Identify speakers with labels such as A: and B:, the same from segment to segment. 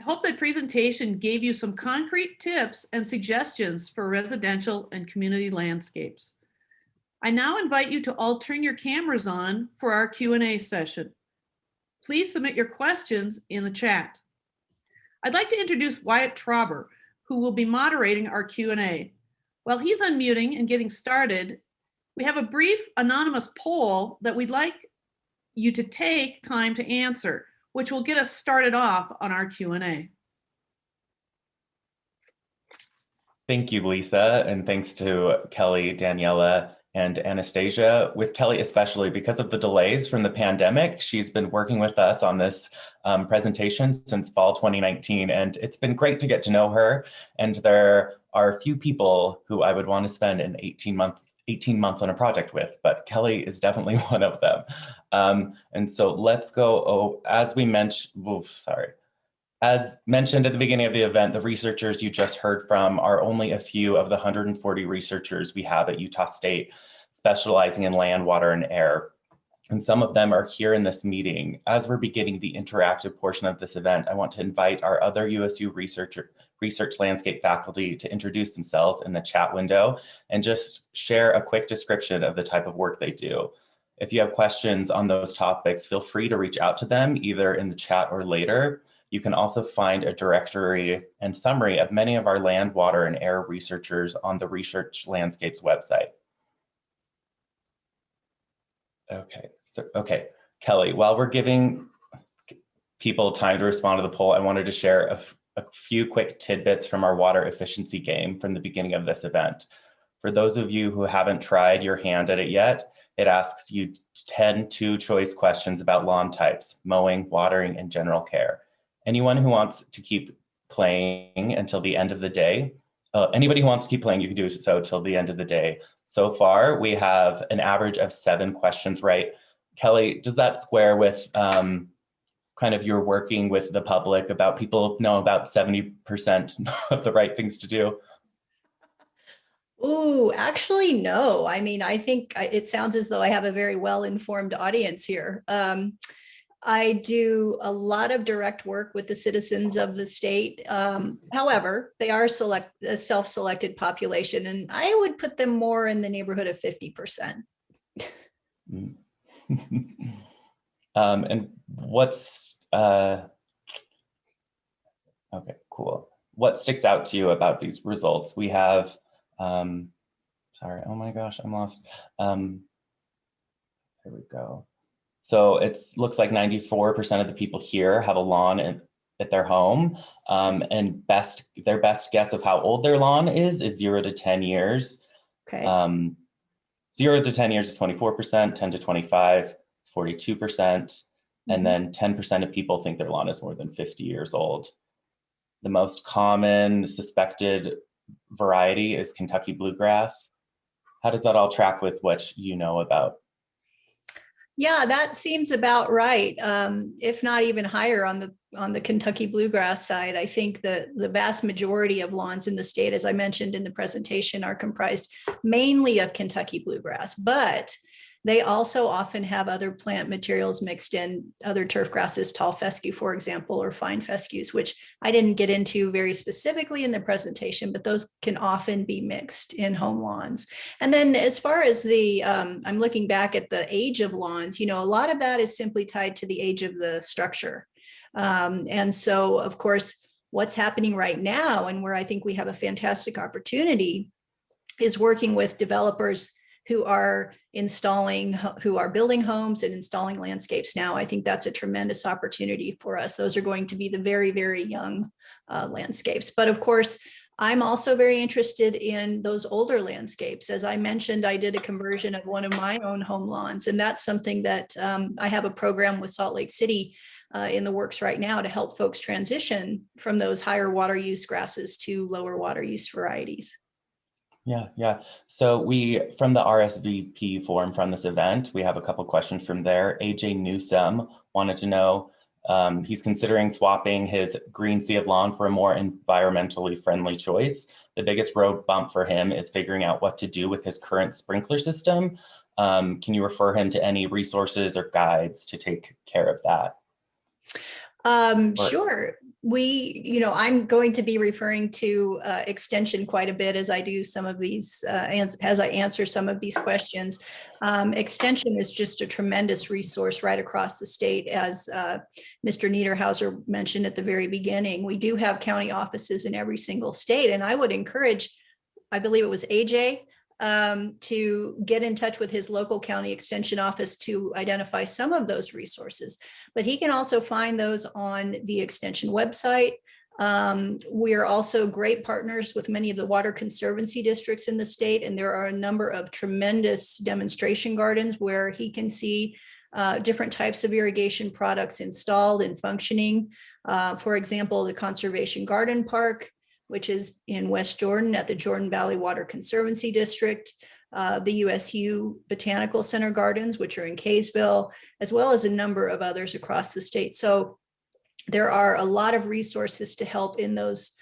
A: hope that presentation gave you some concrete tips and suggestions for residential and community landscapes. I now invite you to all turn your cameras on for our Q&A session. Please submit your questions in the chat. I'd like to introduce Wyatt Trauber, who will be moderating our Q&A. While he's unmuting and getting started, we have a brief anonymous poll that we'd like you to take time to answer, which will get us started off on our Q&A.
B: Thank you, Lisa, and thanks to Kelly, Daniela, and Anastasia. With Kelly especially, because of the delays from the pandemic, she's been working with us on this presentation since fall 2019, and it's been great to get to know her. And there are a few people who I would want to spend an 18 months on a project with, but Kelly is definitely one of them. And so let's go, as mentioned at the beginning of the event, the researchers you just heard from are only a few of the 140 researchers we have at Utah State specializing in land, water, and air. And some of them are here in this meeting. As we're beginning the interactive portion of this event, I want to invite our other USU Research Landscape faculty to introduce themselves in the chat window and just share a quick description of the type of work they do. If you have questions on those topics, feel free to reach out to them either in the chat or later. You can also find a directory and summary of many of our land, water, and air researchers on the Research Landscapes website. Okay, Kelly, while we're giving people time to respond to the poll, I wanted to share a few quick tidbits from our water efficiency game from the beginning of this event. For those of you who haven't tried your hand at it yet, it asks you 10 two-choice questions about lawn types, mowing, watering, and general care. Anyone who wants to keep playing until the end of the day, anybody who wants to keep playing, you can do so till the end of the day. So far, we have an average of 7 questions right. Kelly, does that square with kind of your working with the public about people know about 70% of the right things to do?
C: Oh, actually, no. I mean, I think it sounds as though I have a very well-informed audience here. I do a lot of direct work with the citizens of the state. However, they are a self-selected population, and I would put them more in the neighborhood of 50%.
B: And what's, okay, cool. What sticks out to you about these results? We have, sorry, oh my gosh, I'm lost. There we go. So it looks like 94% of the people here have a lawn at their home, and their best guess of how old their lawn is 0 to 10 years.
C: Okay.
B: 0 to 10 years is 24%, 10 to 25, 42%, and then 10% of people think their lawn is more than 50 years old. The most common suspected variety is Kentucky Bluegrass. How does that all track with what you know about?
C: Yeah, that seems about right. If not even higher on the Kentucky Bluegrass side. I think that the vast majority of lawns in the state, as I mentioned in the presentation, are comprised mainly of Kentucky Bluegrass, but they also often have other plant materials mixed in, other turf grasses, tall fescue, for example, or fine fescues, which I didn't get into very specifically in the presentation, but those can often be mixed in home lawns. And then as far as the, I'm looking back at the age of lawns, you know, a lot of that is simply tied to the age of the structure. And so, of course, what's happening right now, and where I think we have a fantastic opportunity, is working with developers who are building homes and installing landscapes now. I think that's a tremendous opportunity for us. Those are going to be the very, very young landscapes. But of course, I'm also very interested in those older landscapes. As I mentioned, I did a conversion of one of my own home lawns, and that's something that I have a program with Salt Lake City in the works right now to help folks transition from those higher water use grasses to lower water use varieties.
B: Yeah. So from the RSVP form from this event, we have a couple questions from there. AJ Newsome wanted to know, he's considering swapping his green sea of lawn for a more environmentally friendly choice. The biggest road bump for him is figuring out what to do with his current sprinkler system. Can you refer him to any resources or guides to take care of that?
C: Sure. I'm going to be referring to extension quite a bit as I do some of these, as I answer some of these questions. Extension is just a tremendous resource right across the state. As Mr. Niederhauser mentioned at the very beginning, we do have county offices in every single state. And I would encourage, I believe it was AJ, to get in touch with his local county extension office to identify some of those resources. But he can also find those on the extension website. We are also great partners with many of the water conservancy districts in the state, and there are a number of tremendous demonstration gardens where he can see different types of irrigation products installed and functioning. For example, the Conservation Garden Park, which is in West Jordan at the Jordan Valley Water Conservancy District, the USU Botanical Center Gardens, which are in Kaysville, as well as a number of others across the state. So there are a lot of resources to help in those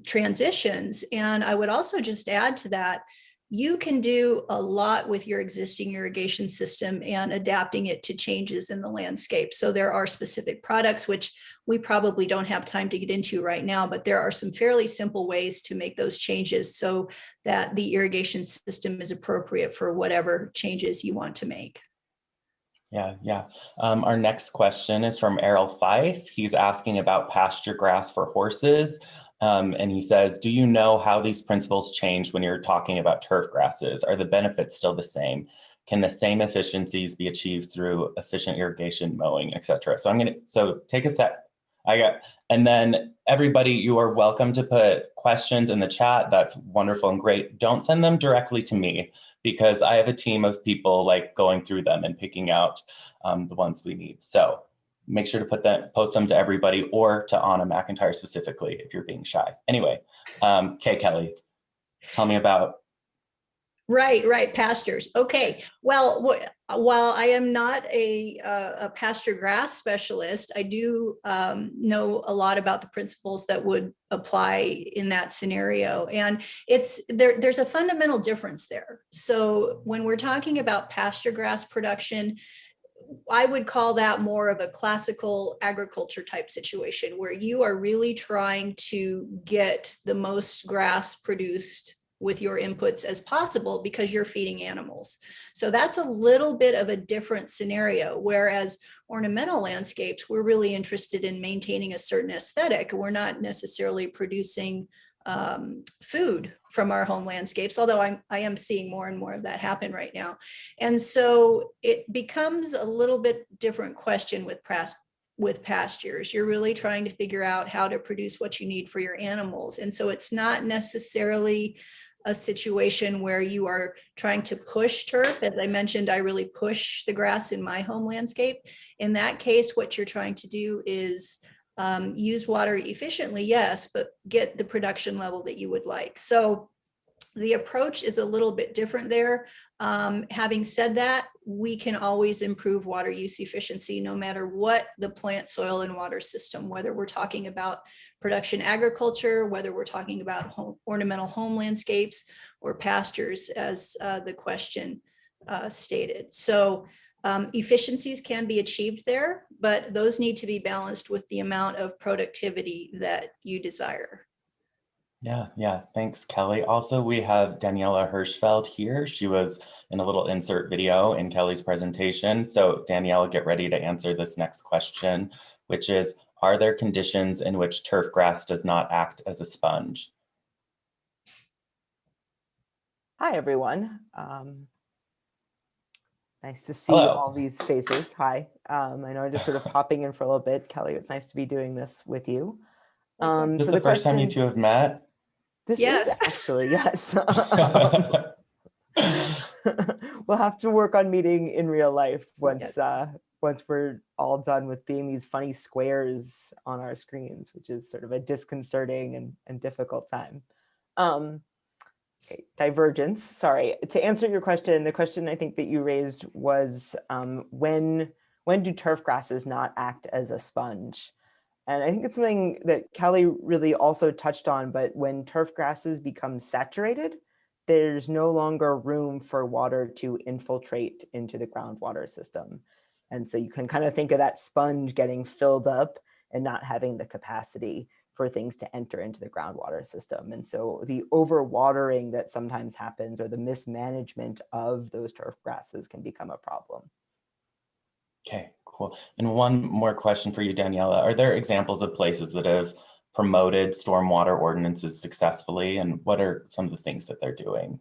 C: transitions. And I would also just add to that, you can do a lot with your existing irrigation system and adapting it to changes in the landscape. So there are specific products, which we probably don't have time to get into right now, but there are some fairly simple ways to make those changes so that the irrigation system is appropriate for whatever changes you want to make.
B: Yeah. Our next question is from Errol Fife. He's asking about pasture grass for horses. And he says, do you know how these principles change when you're talking about turf grasses? Are the benefits still the same? Can the same efficiencies be achieved through efficient irrigation, mowing, etc.? So take a sec. And then everybody, you are welcome to put questions in the chat. That's wonderful and great. Don't send them directly to me, because I have a team of people like going through them and picking out the ones we need. So make sure to post them to everybody, or to Anna McIntyre specifically if you're being shy. Anyway, okay, Kelly, tell me about.
C: Right, pastures. Okay, well, while I am not a pasture grass specialist, I do know a lot about the principles that would apply in that scenario. And there's a fundamental difference there. So when we're talking about pasture grass production, I would call that more of a classical agriculture type situation where you are really trying to get the most grass produced with your inputs as possible because you're feeding animals. So that's a little bit of a different scenario. Whereas ornamental landscapes, we're really interested in maintaining a certain aesthetic. We're not necessarily producing food from our home landscapes, although I am seeing more and more of that happen right now. And so it becomes a little bit different question with pastures. You're really trying to figure out how to produce what you need for your animals. And so it's not necessarily a situation where you are trying to push turf. As I mentioned, I really push the grass in my home landscape. In that case, what you're trying to do is use water efficiently, yes, but get the production level that you would like. So the approach is a little bit different there. Having said that, we can always improve water use efficiency no matter what the plant, soil, and water system, whether we're talking about production agriculture, whether we're talking about ornamental home landscapes or pastures, as the question stated. So efficiencies can be achieved there, but those need to be balanced with the amount of productivity that you desire.
B: Yeah. Thanks, Kelly. Also, we have Daniela Hirschfeld here. She was in a little insert video in Kelly's presentation. So Daniela, get ready to answer this next question, which is, are there conditions in which turf grass does not act as a sponge?
D: Hi, everyone. Nice to see
B: Hello.
D: all these faces. Hi. I know I'm just sort of popping in for a little bit. Kelly, it's nice to be doing this with you.
B: This is the first time you two have met?
D: This
C: Yes.
D: is actually, yes. We'll have to work on meeting in real life once once we're all done with being these funny squares on our screens, which is sort of a disconcerting and difficult time. Okay, divergence, sorry. To answer your question, the question I think that you raised was when do turf grasses not act as a sponge? And I think it's something that Kelly really also touched on, but when turf grasses become saturated, there's no longer room for water to infiltrate into the groundwater system. And so you can kind of think of that sponge getting filled up and not having the capacity for things to enter into the groundwater system. And so the overwatering that sometimes happens or the mismanagement of those turf grasses can become a problem.
B: Okay, cool. And one more question for you, Daniela. Are there examples of places that have promoted stormwater ordinances successfully, and what are some of the things that they're doing?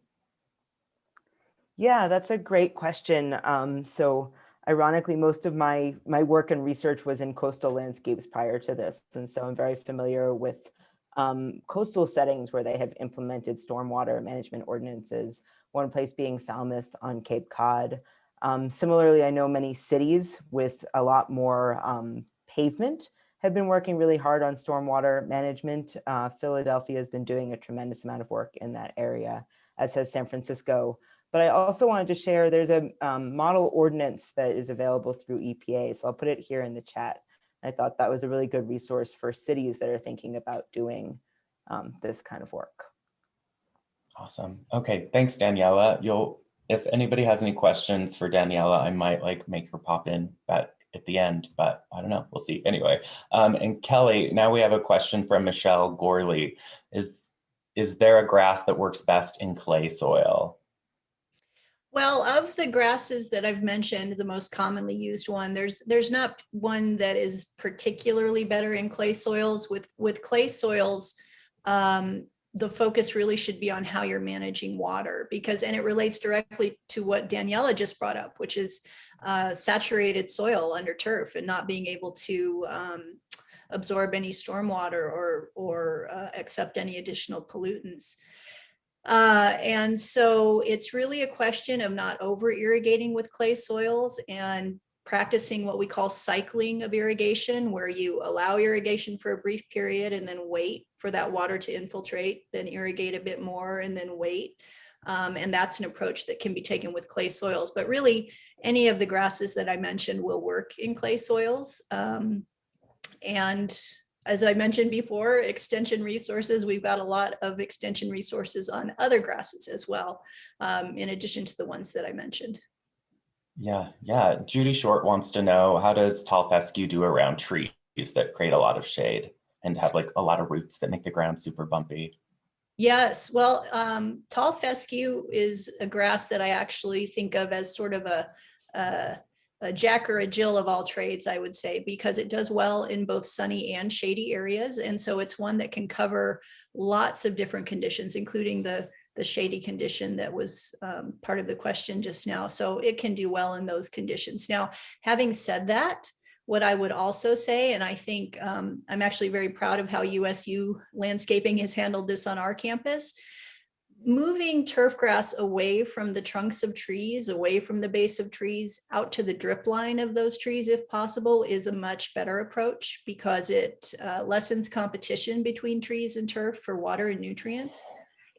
D: Yeah, that's a great question. So ironically, most of my work and research was in coastal landscapes prior to this. And so I'm very familiar with coastal settings where they have implemented stormwater management ordinances, one place being Falmouth on Cape Cod. Similarly, I know many cities with a lot more pavement have been working really hard on stormwater management. Philadelphia has been doing a tremendous amount of work in that area, as has San Francisco. But I also wanted to share, there's a model ordinance that is available through EPA. So I'll put it here in the chat. I thought that was a really good resource for cities that are thinking about doing this kind of work.
B: Awesome. Okay, thanks, Daniela. If anybody has any questions for Daniela, I might make her pop in at the end, but I don't know, we'll see. Anyway, and Kelly, now we have a question from Michelle Gorley. Is there a grass that works best in clay soil?
C: Well, of the grasses that I've mentioned, the most commonly used one, there's not one that is particularly better in clay soils. With clay soils, the focus really should be on how you're managing water, and it relates directly to what Daniela just brought up, which is saturated soil under turf and not being able to absorb any stormwater or accept any additional pollutants. And so it's really a question of not over irrigating with clay soils and practicing what we call cycling of irrigation, where you allow irrigation for a brief period and then wait for that water to infiltrate, then irrigate a bit more and then wait. And that's an approach that can be taken with clay soils, but really any of the grasses that I mentioned will work in clay soils. And as I mentioned before, extension resources, we've got a lot of extension resources on other grasses as well, in addition to the ones that I mentioned.
B: Yeah. Judy Short wants to know, how does tall fescue do around trees that create a lot of shade and have a lot of roots that make the ground super bumpy?
C: Yes, well, tall fescue is a grass that I actually think of as sort of a Jack or a Jill of all trades, I would say, because it does well in both sunny and shady areas. And so it's one that can cover lots of different conditions, including the shady condition that was part of the question just now. So it can do well in those conditions. Now, having said that, what I would also say, and I think I'm actually very proud of how USU Landscaping has handled this on our campus, moving turfgrass away from the trunks of trees, away from the base of trees, out to the drip line of those trees, if possible, is a much better approach because it lessens competition between trees and turf for water and nutrients.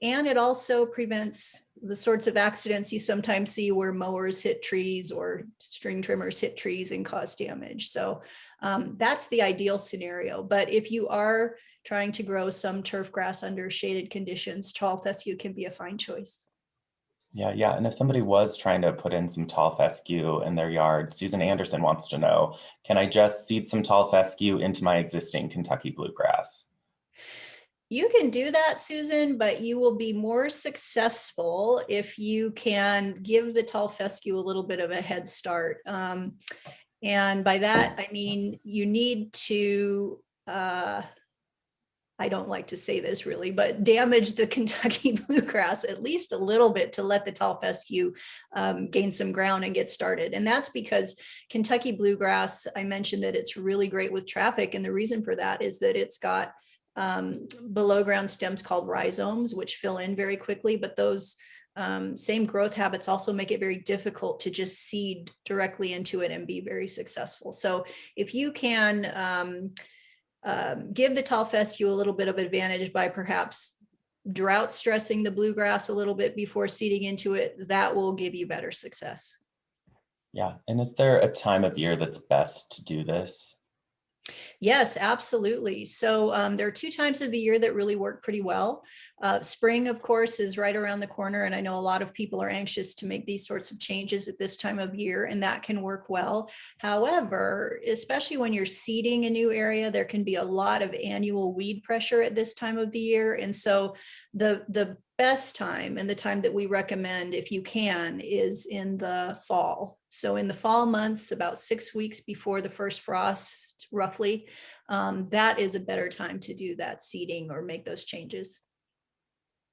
C: And it also prevents the sorts of accidents you sometimes see where mowers hit trees or string trimmers hit trees and cause damage. So that's the ideal scenario. But if you are trying to grow some turf grass under shaded conditions, tall fescue can be a fine choice.
B: Yeah. And if somebody was trying to put in some tall fescue in their yard, Susan Anderson wants to know, can I just seed some tall fescue into my existing Kentucky bluegrass?
C: You can do that, Susan, but you will be more successful if you can give the tall fescue a little bit of a head start. And by that, I mean, you need to, I don't like to say this really, but damage the Kentucky bluegrass at least a little bit to let the tall fescue gain some ground and get started. And that's because Kentucky bluegrass, I mentioned that it's really great with traffic. And the reason for that is that it's got below ground stems called rhizomes, which fill in very quickly, but those same growth habits also make it very difficult to just seed directly into it and be very successful. So if you can give the tall fescue a little bit of advantage by perhaps drought stressing the bluegrass a little bit before seeding into it, that will give you better success.
B: Yeah, and is there a time of year that's best to do this?
C: Yes, absolutely. So there are two times of the year that really work pretty well. Spring, of course, is right around the corner, and I know a lot of people are anxious to make these sorts of changes at this time of year, and that can work well. However, especially when you're seeding a new area, there can be a lot of annual weed pressure at this time of the year. And so the best time, and the time that we recommend if you can, is in the fall. So in the fall months, about 6 weeks before the first frost, roughly, that is a better time to do that seeding or make those changes.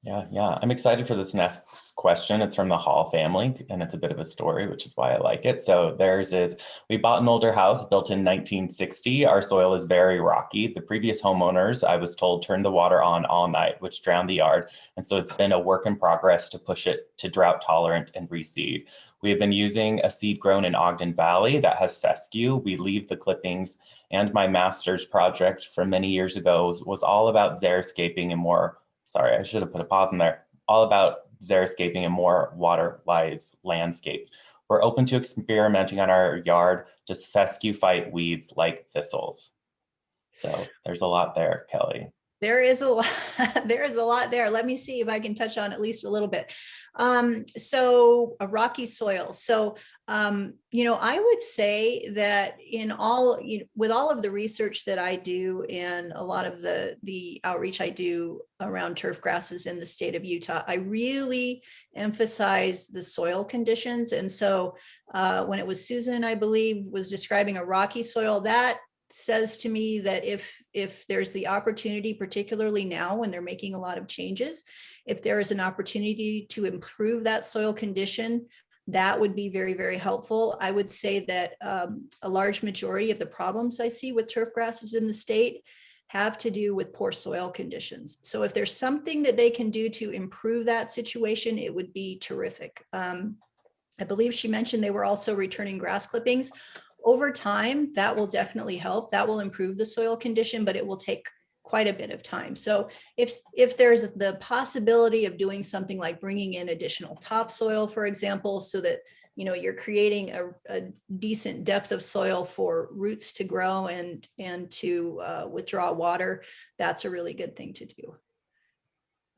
B: Yeah. I'm excited for this next question. It's from the Hall family, and it's a bit of a story, which is why I like it. So theirs is, we bought an older house built in 1960. Our soil is very rocky. The previous homeowners, I was told, turned the water on all night, which drowned the yard. And so it's been a work in progress to push it to drought tolerant and reseed. We have been using a seed grown in Ogden Valley that has fescue. We leave the clippings, and my master's project from many years ago was all about xeriscaping and more. Sorry, I should have put a pause in there. All about xeriscaping and more water-wise landscape. We're open to experimenting on our yard. Does fescue fight weeds like thistles? So there's a lot there, Kelly.
C: There is a lot, there is a lot there. Let me see if I can touch on at least a little bit. So a rocky soil. So, I would say that with all of the research that I do and a lot of the outreach I do around turf grasses in the state of Utah, I really emphasize the soil conditions. And so when it was Susan, I believe, was describing a rocky soil, that says to me that if there's the opportunity, particularly now when they're making a lot of changes, if there is an opportunity to improve that soil condition, that would be very, very helpful. I would say that a large majority of the problems I see with turf grasses in the state have to do with poor soil conditions. So if there's something that they can do to improve that situation, it would be terrific. I believe she mentioned they were also returning grass clippings. Over time, that will definitely help. That will improve the soil condition, but it will take quite a bit of time. So if there's the possibility of doing something like bringing in additional topsoil, for example, so that you're creating a decent depth of soil for roots to grow and to withdraw water, that's a really good thing to do.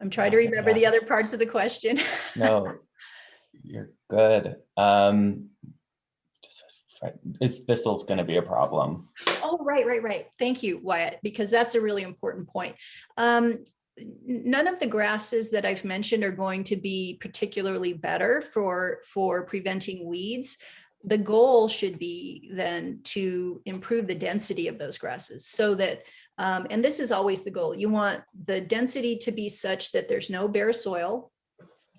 C: I'm trying to remember the other parts of the question.
B: No, you're good. Is thistles going to be a problem?
C: Oh, right. Thank you, Wyatt, because that's a really important point. None of the grasses that I've mentioned are going to be particularly better for preventing weeds. The goal should be then to improve the density of those grasses so that, and this is always the goal, you want the density to be such that there's no bare soil,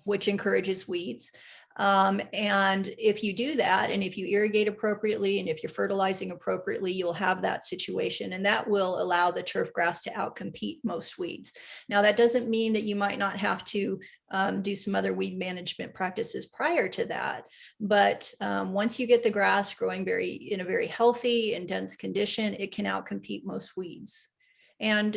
C: which encourages weeds. And if you do that, and if you irrigate appropriately, and if you're fertilizing appropriately, you'll have that situation, and that will allow the turf grass to outcompete most weeds. Now, that doesn't mean that you might not have to do some other weed management practices prior to that. But once you get the grass growing in a very healthy and dense condition, it can outcompete most weeds. And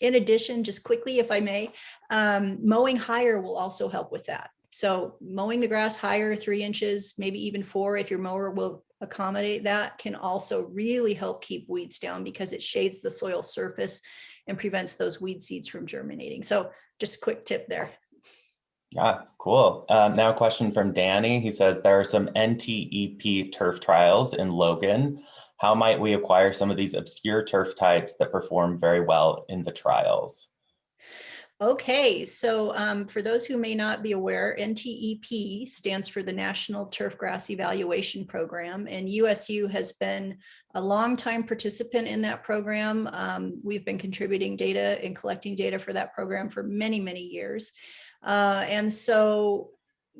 C: in addition, just quickly, if I may, mowing higher will also help with that. So mowing the grass higher, 3 inches, maybe even 4, if your mower will accommodate that, can also really help keep weeds down because it shades the soil surface and prevents those weed seeds from germinating. So just a quick tip there.
B: Yeah, cool. Now a question from Danny. He says, there are some NTEP turf trials in Logan. How might we acquire some of these obscure turf types that perform very well in the trials?
C: Okay, so for those who may not be aware, NTEP stands for the National Turfgrass Evaluation Program, and USU has been a longtime participant in that program. We've been contributing data and collecting data for that program for many, many years. And so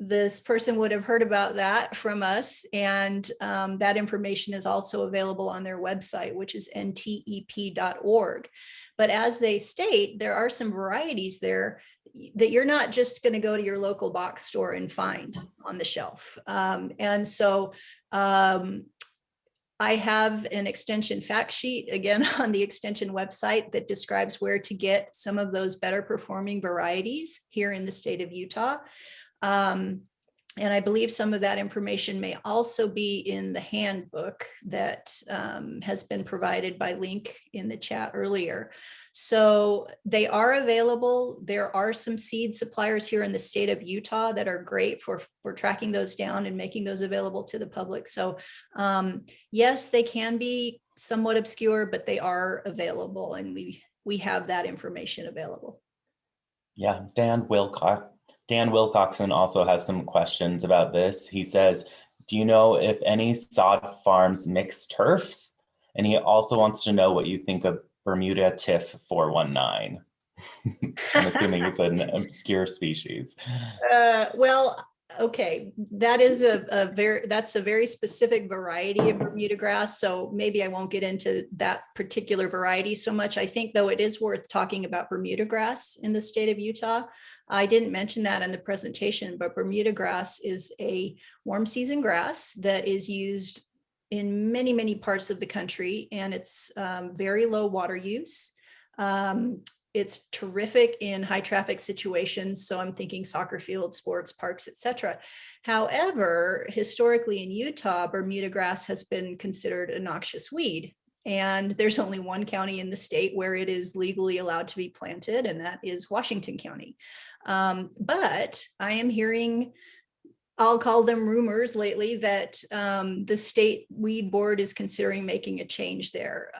C: this person would have heard about that from us, and that information is also available on their website, which is ntep.org. But as they state, there are some varieties there that you're not just going to go to your local box store and find on the shelf. And so I have an extension fact sheet, again, on the extension website that describes where to get some of those better performing varieties here in the state of Utah. And I believe some of that information may also be in the handbook that has been provided by Link in the chat earlier. So they are available. There are some seed suppliers here in the state of Utah that are great for tracking those down and making those available to the public. So yes, they can be somewhat obscure, but they are available, and we have that information available.
B: Yeah, Dan Wilcoxon also has some questions about this. He says, do you know if any Sod Farms mix turfs? And he also wants to know what you think of Bermuda Tiff 419. I'm assuming it's an obscure species.
C: Well, okay, that is that's a very specific variety of Bermuda grass. So maybe I won't get into that particular variety so much. I think, though, it is worth talking about Bermuda grass in the state of Utah. I didn't mention that in the presentation, but Bermuda grass is a warm season grass that is used in many, many parts of the country, and it's very low water use. It's terrific in high traffic situations. So I'm thinking soccer fields, sports, parks, etc. However, historically in Utah, Bermuda grass has been considered a noxious weed. And there's only one county in the state where it is legally allowed to be planted, and that is Washington County. But I am hearing, I'll call them rumors lately, that the state weed board is considering making a change there.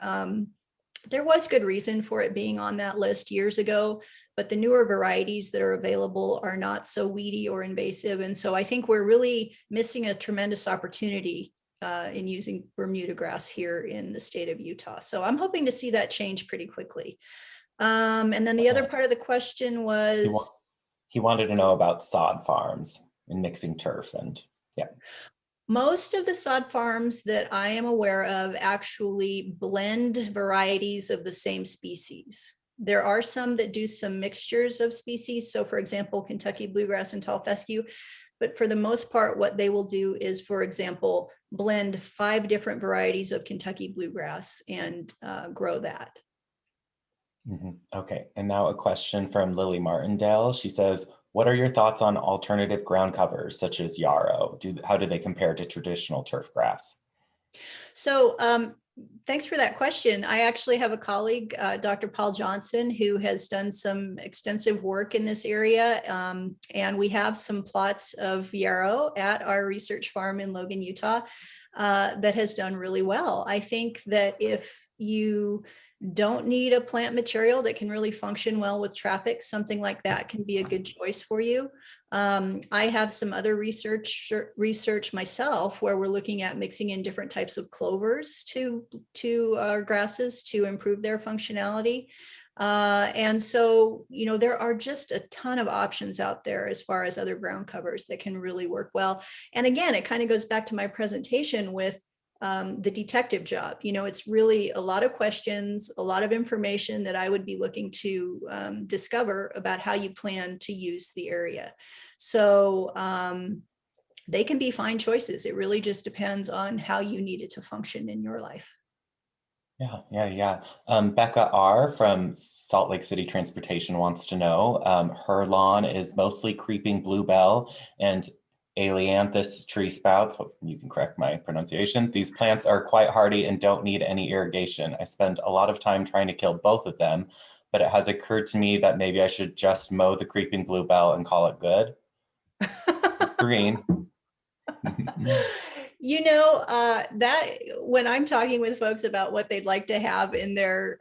C: There was good reason for it being on that list years ago, but the newer varieties that are available are not so weedy or invasive. And so I think we're really missing a tremendous opportunity in using Bermuda grass here in the state of Utah. So I'm hoping to see that change pretty quickly. And then the other part of the question was...
B: He wanted to know about Sod Farms and mixing turf, and yeah.
C: Most of the sod farms that I am aware of actually blend varieties of the same species. There are some that do some mixtures of species. So for example, Kentucky Bluegrass and Tall Fescue. But for the most part, what they will do is, for example, blend 5 different varieties of Kentucky Bluegrass and grow that.
B: Okay, and now a question from Lily Martindale. She says, what are your thoughts on alternative ground covers such as Yarrow? How do they compare to traditional turf grass?
C: So thanks for that question. I actually have a colleague, Dr. Paul Johnson, who has done some extensive work in this area. And we have some plots of Yarrow at our research farm in Logan, Utah, that has done really well. I think that if you don't need a plant material that can really function well with traffic, something like that can be a good choice for you. I have some other research myself where we're looking at mixing in different types of clovers to our grasses to improve their functionality. And so, you know, there are just a ton of options out there as far as other ground covers that can really work well. And again, it kind of goes back to my presentation with the detective job. You know, it's really a lot of questions, a lot of information that I would be looking to discover about how you plan to use the area. So they can be fine choices. It really just depends on how you need it to function in your life.
B: Yeah. Becca R. from Salt Lake City Transportation wants to know, her lawn is mostly creeping bluebell and Ailanthus tree sprouts. You can correct my pronunciation. These plants are quite hardy and don't need any irrigation. I spend a lot of time trying to kill both of them, but it has occurred to me that maybe I should just mow the creeping bluebell and call it good. It's green.
C: You know, that when I'm talking with folks about what they'd like to have in their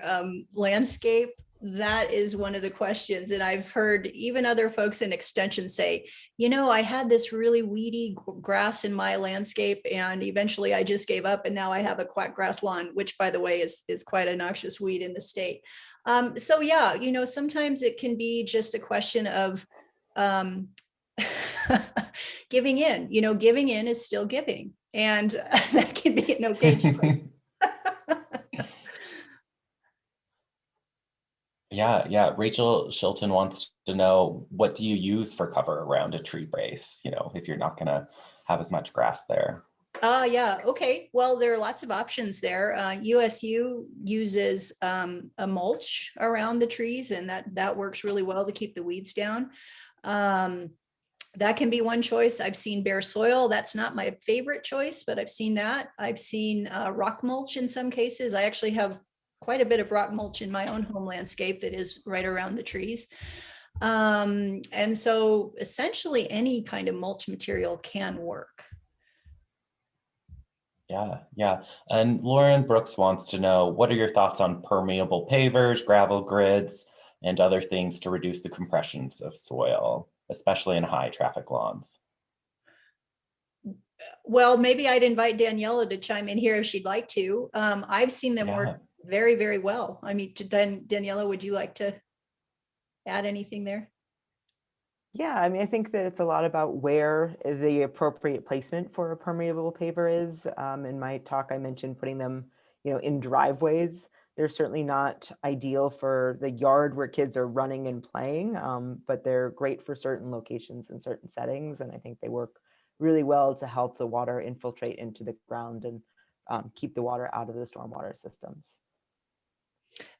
C: landscape, that is one of the questions. And I've heard even other folks in extension say, you know, I had this really weedy grass in my landscape and eventually I just gave up and now I have a quackgrass lawn, which by the way is quite a noxious weed in the state. So yeah, you know, sometimes it can be just a question of giving in. You know, giving in is still giving, and that can be an okay choice.
B: Yeah. Rachel Shilton wants to know, what do you use for cover around a tree brace? You know, if you're not going to have as much grass there.
C: Yeah. Okay. Well, there are lots of options there. USU uses a mulch around the trees, and that works really well to keep the weeds down. That can be one choice. I've seen bare soil. That's not my favorite choice, but I've seen that. I've seen rock mulch in some cases. I actually have quite a bit of rock mulch in my own home landscape that is right around the trees. And so essentially any kind of mulch material can work.
B: Yeah, yeah. And Lauren Brooks wants to know, what are your thoughts on permeable pavers, gravel grids, and other things to reduce the compressions of soil, especially in high traffic lawns?
C: Well, maybe I'd invite Daniela to chime in here if she'd like to. I've seen them
B: Yeah.
C: work very, very well. I mean, Daniela, would you like to add anything there?
D: Yeah, I mean, I think that it's a lot about where the appropriate placement for a permeable paver is. In my talk, I mentioned putting them, in driveways. They're certainly not ideal for the yard where kids are running and playing, but they're great for certain locations and certain settings. And I think they work really well to help the water infiltrate into the ground and keep the water out of the stormwater systems.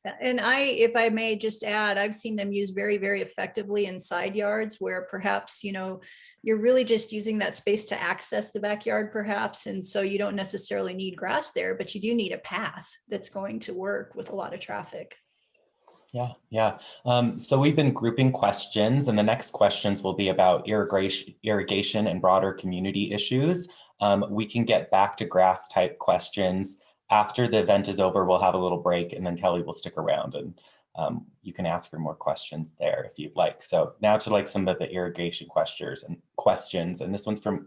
C: And if I may just add, I've seen them used very, very effectively in side yards where perhaps, you're really just using that space to access the backyard perhaps. And so you don't necessarily need grass there, but you do need a path that's going to work with a lot of traffic.
B: Yeah, yeah. So we've been grouping questions, and the next questions will be about irrigation and broader community issues. We can get back to grass type questions after the event is over. We'll have a little break, and then Kelly will stick around, and you can ask her more questions there if you'd like. So now to some of the irrigation questions, and this one's from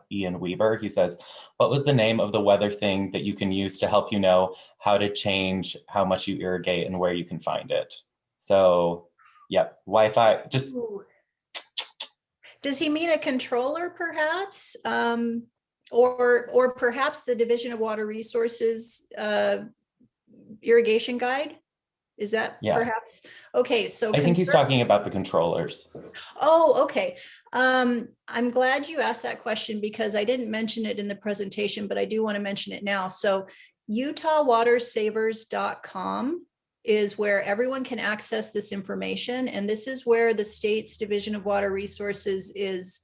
B: Ian Weaver. He says, what was the name of the weather thing that you can use to help you know how to change how much you irrigate and where you can find it? So, yep, Wi-Fi, just.
C: Ooh. Does he mean a controller perhaps? Or perhaps the Division of Water Resources irrigation guide? Is that perhaps? Okay, so
B: I think he's talking about the controllers.
C: Oh, okay. I'm glad you asked that question because I didn't mention it in the presentation, but I do want to mention it now. So utahwatersavers.com is where everyone can access this information. And this is where the state's Division of Water Resources is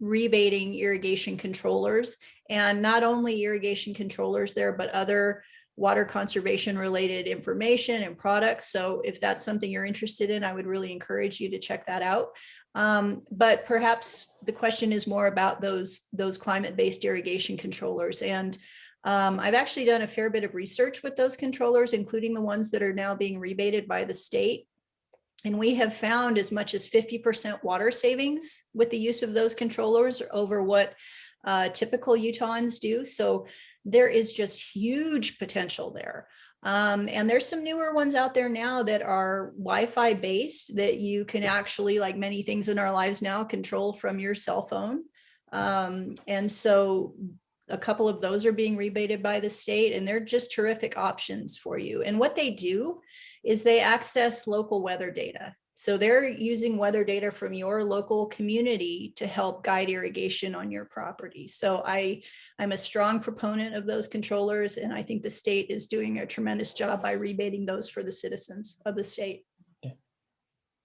C: rebating irrigation controllers, and not only irrigation controllers there, but other water conservation related information and products. So if that's something you're interested in, I would really encourage you to check that out. But perhaps the question is more about those climate-based irrigation controllers. And I've actually done a fair bit of research with those controllers, including the ones that are now being rebated by the state. And we have found as much as 50% water savings with the use of those controllers over what typical Utahns do. So there is just huge potential there. And there's some newer ones out there now that are Wi-Fi based that you can actually, like many things in our lives now, control from your cell phone. And so a couple of those are being rebated by the state, and they're just terrific options for you. And what they do is they access local weather data. So they're using weather data from your local community to help guide irrigation on your property. So I'm a strong proponent of those controllers, and I think the state is doing a tremendous job by rebating those for the citizens of the state.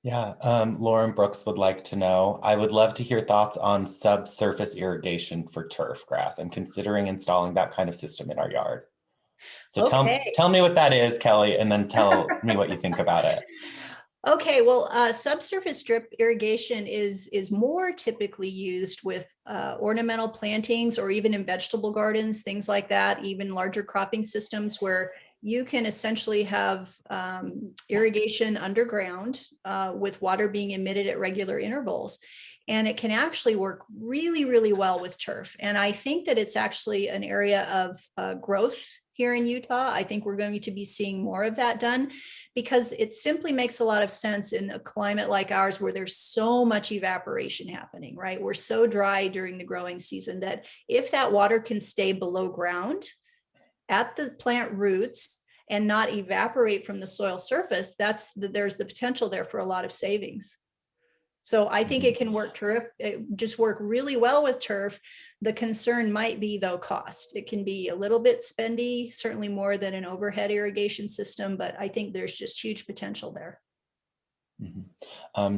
B: Yeah, Lauren Brooks would like to know, I would love to hear thoughts on subsurface irrigation for turf grass. I'm considering installing that kind of system in our yard. So tell me what that is, Kelly, and then tell me what you think about it.
C: Okay, well, subsurface drip irrigation is more typically used with ornamental plantings or even in vegetable gardens, things like that, even larger cropping systems where you can essentially have irrigation underground with water being emitted at regular intervals. And it can actually work really, really well with turf. And I think that it's actually an area of growth here in Utah. I think we're going to be seeing more of that done because it simply makes a lot of sense in a climate like ours where there's so much evaporation happening, right? We're so dry during the growing season that if that water can stay below ground at the plant roots and not evaporate from the soil surface, there's the potential there for a lot of savings. So I think it can work just work really well with turf. The concern might be though cost. It can be a little bit spendy, certainly more than an overhead irrigation system, but I think there's just huge potential there.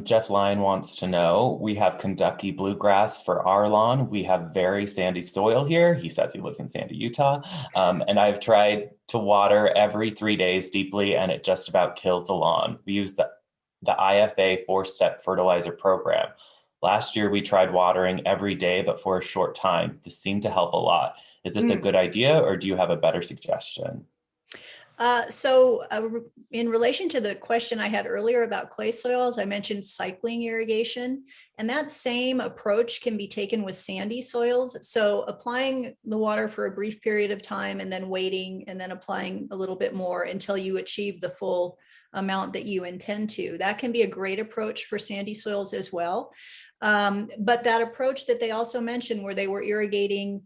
B: Jeff Lyon wants to know, we have Kentucky Bluegrass for our lawn. We have very sandy soil here. He says he lives in Sandy, Utah. And I've tried to water every 3 days deeply and it just about kills the lawn. We use the IFA 4-step fertilizer program. Last year we tried watering every day, but for a short time. This seemed to help a lot. Is this a good idea or do you have a better suggestion?
C: In relation to the question I had earlier about clay soils, I mentioned cycling irrigation, and that same approach can be taken with sandy soils. So applying the water for a brief period of time and then waiting and then applying a little bit more until you achieve the full amount that you intend to. That can be a great approach for sandy soils as well. But that approach that they also mentioned where they were irrigating,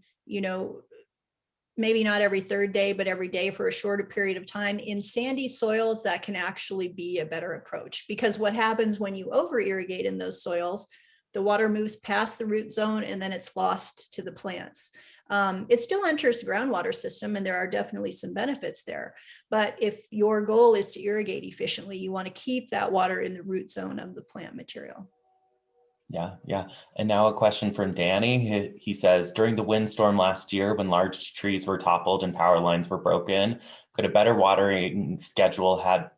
C: maybe not every third day, but every day for a shorter period of time in sandy soils, that can actually be a better approach, because what happens when you over irrigate in those soils, the water moves past the root zone and then it's lost to the plants. It still enters the groundwater system and there are definitely some benefits there. But if your goal is to irrigate efficiently, you want to keep that water in the root zone of the plant material.
B: Yeah. And now a question from Danny. He says, during the windstorm last year, when large trees were toppled and power lines were broken, could a better watering schedule have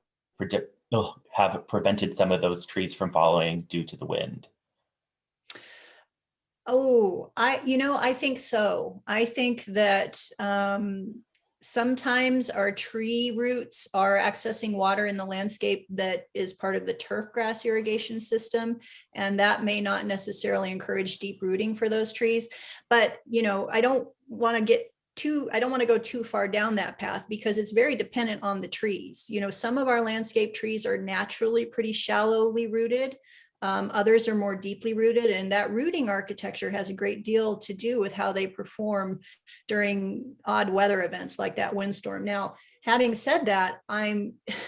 B: prevented some of those trees from falling due to the wind?
C: Oh, I think so. I think that sometimes our tree roots are accessing water in the landscape that is part of the turfgrass irrigation system, and that may not necessarily encourage deep rooting for those trees. But I don't want to go too far down that path because it's very dependent on the trees. Some of our landscape trees are naturally pretty shallowly rooted. Others are more deeply rooted, and that rooting architecture has a great deal to do with how they perform during odd weather events like that windstorm. Now, having said that,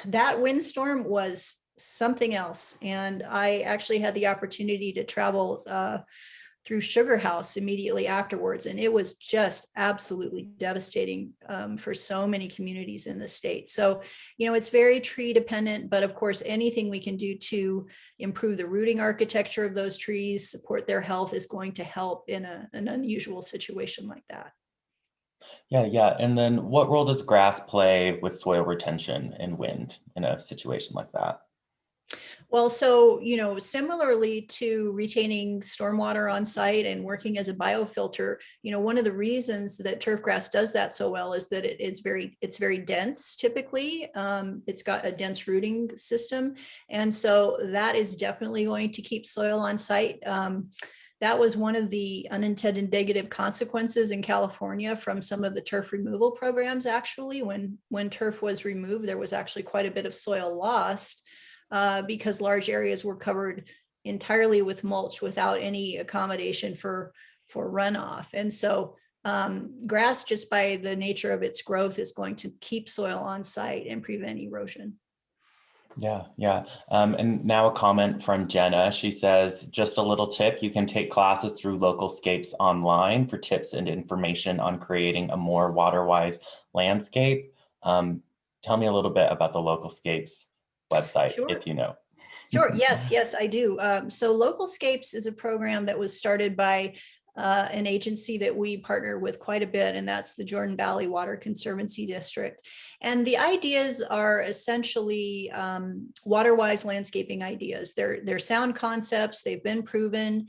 C: that windstorm was something else, and I actually had the opportunity to travel through Sugar House immediately afterwards, and it was just absolutely devastating for so many communities in the state. So, it's very tree dependent, but of course, anything we can do to improve the rooting architecture of those trees, support their health, is going to help in an unusual situation like that.
B: Yeah. And then what role does grass play with soil retention and wind in a situation like that?
C: Well, so, similarly to retaining stormwater on site and working as a biofilter, one of the reasons that turfgrass does that so well is that it's very dense typically. It's got a dense rooting system. And so that is definitely going to keep soil on site. That was one of the unintended negative consequences in California from some of the turf removal programs. Actually, when turf was removed, there was actually quite a bit of soil lost. Because large areas were covered entirely with mulch without any accommodation for runoff. And so grass, just by the nature of its growth, is going to keep soil on site and prevent erosion.
B: Yeah. And now a comment from Jenna. She says, just a little tip, you can take classes through Localscapes online for tips and information on creating a more water-wise landscape. Tell me a little bit about the Localscapes website,
C: Sure.
B: if you know.
C: Sure. Yes, I do. So Localscapes is a program that was started by an agency that we partner with quite a bit, and that's the Jordan Valley Water Conservancy District. And the ideas are essentially water-wise landscaping ideas. They're sound concepts. They've been proven.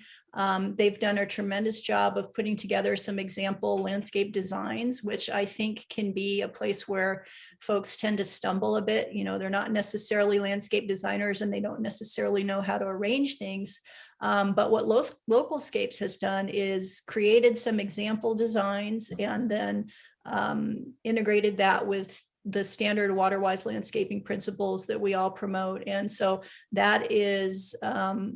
C: They've done a tremendous job of putting together some example landscape designs, which I think can be a place where folks tend to stumble a bit. They're not necessarily landscape designers and they don't necessarily know how to arrange things. But what Localscapes has done is created some example designs and then integrated that with the standard water-wise landscaping principles that we all promote. And so that is,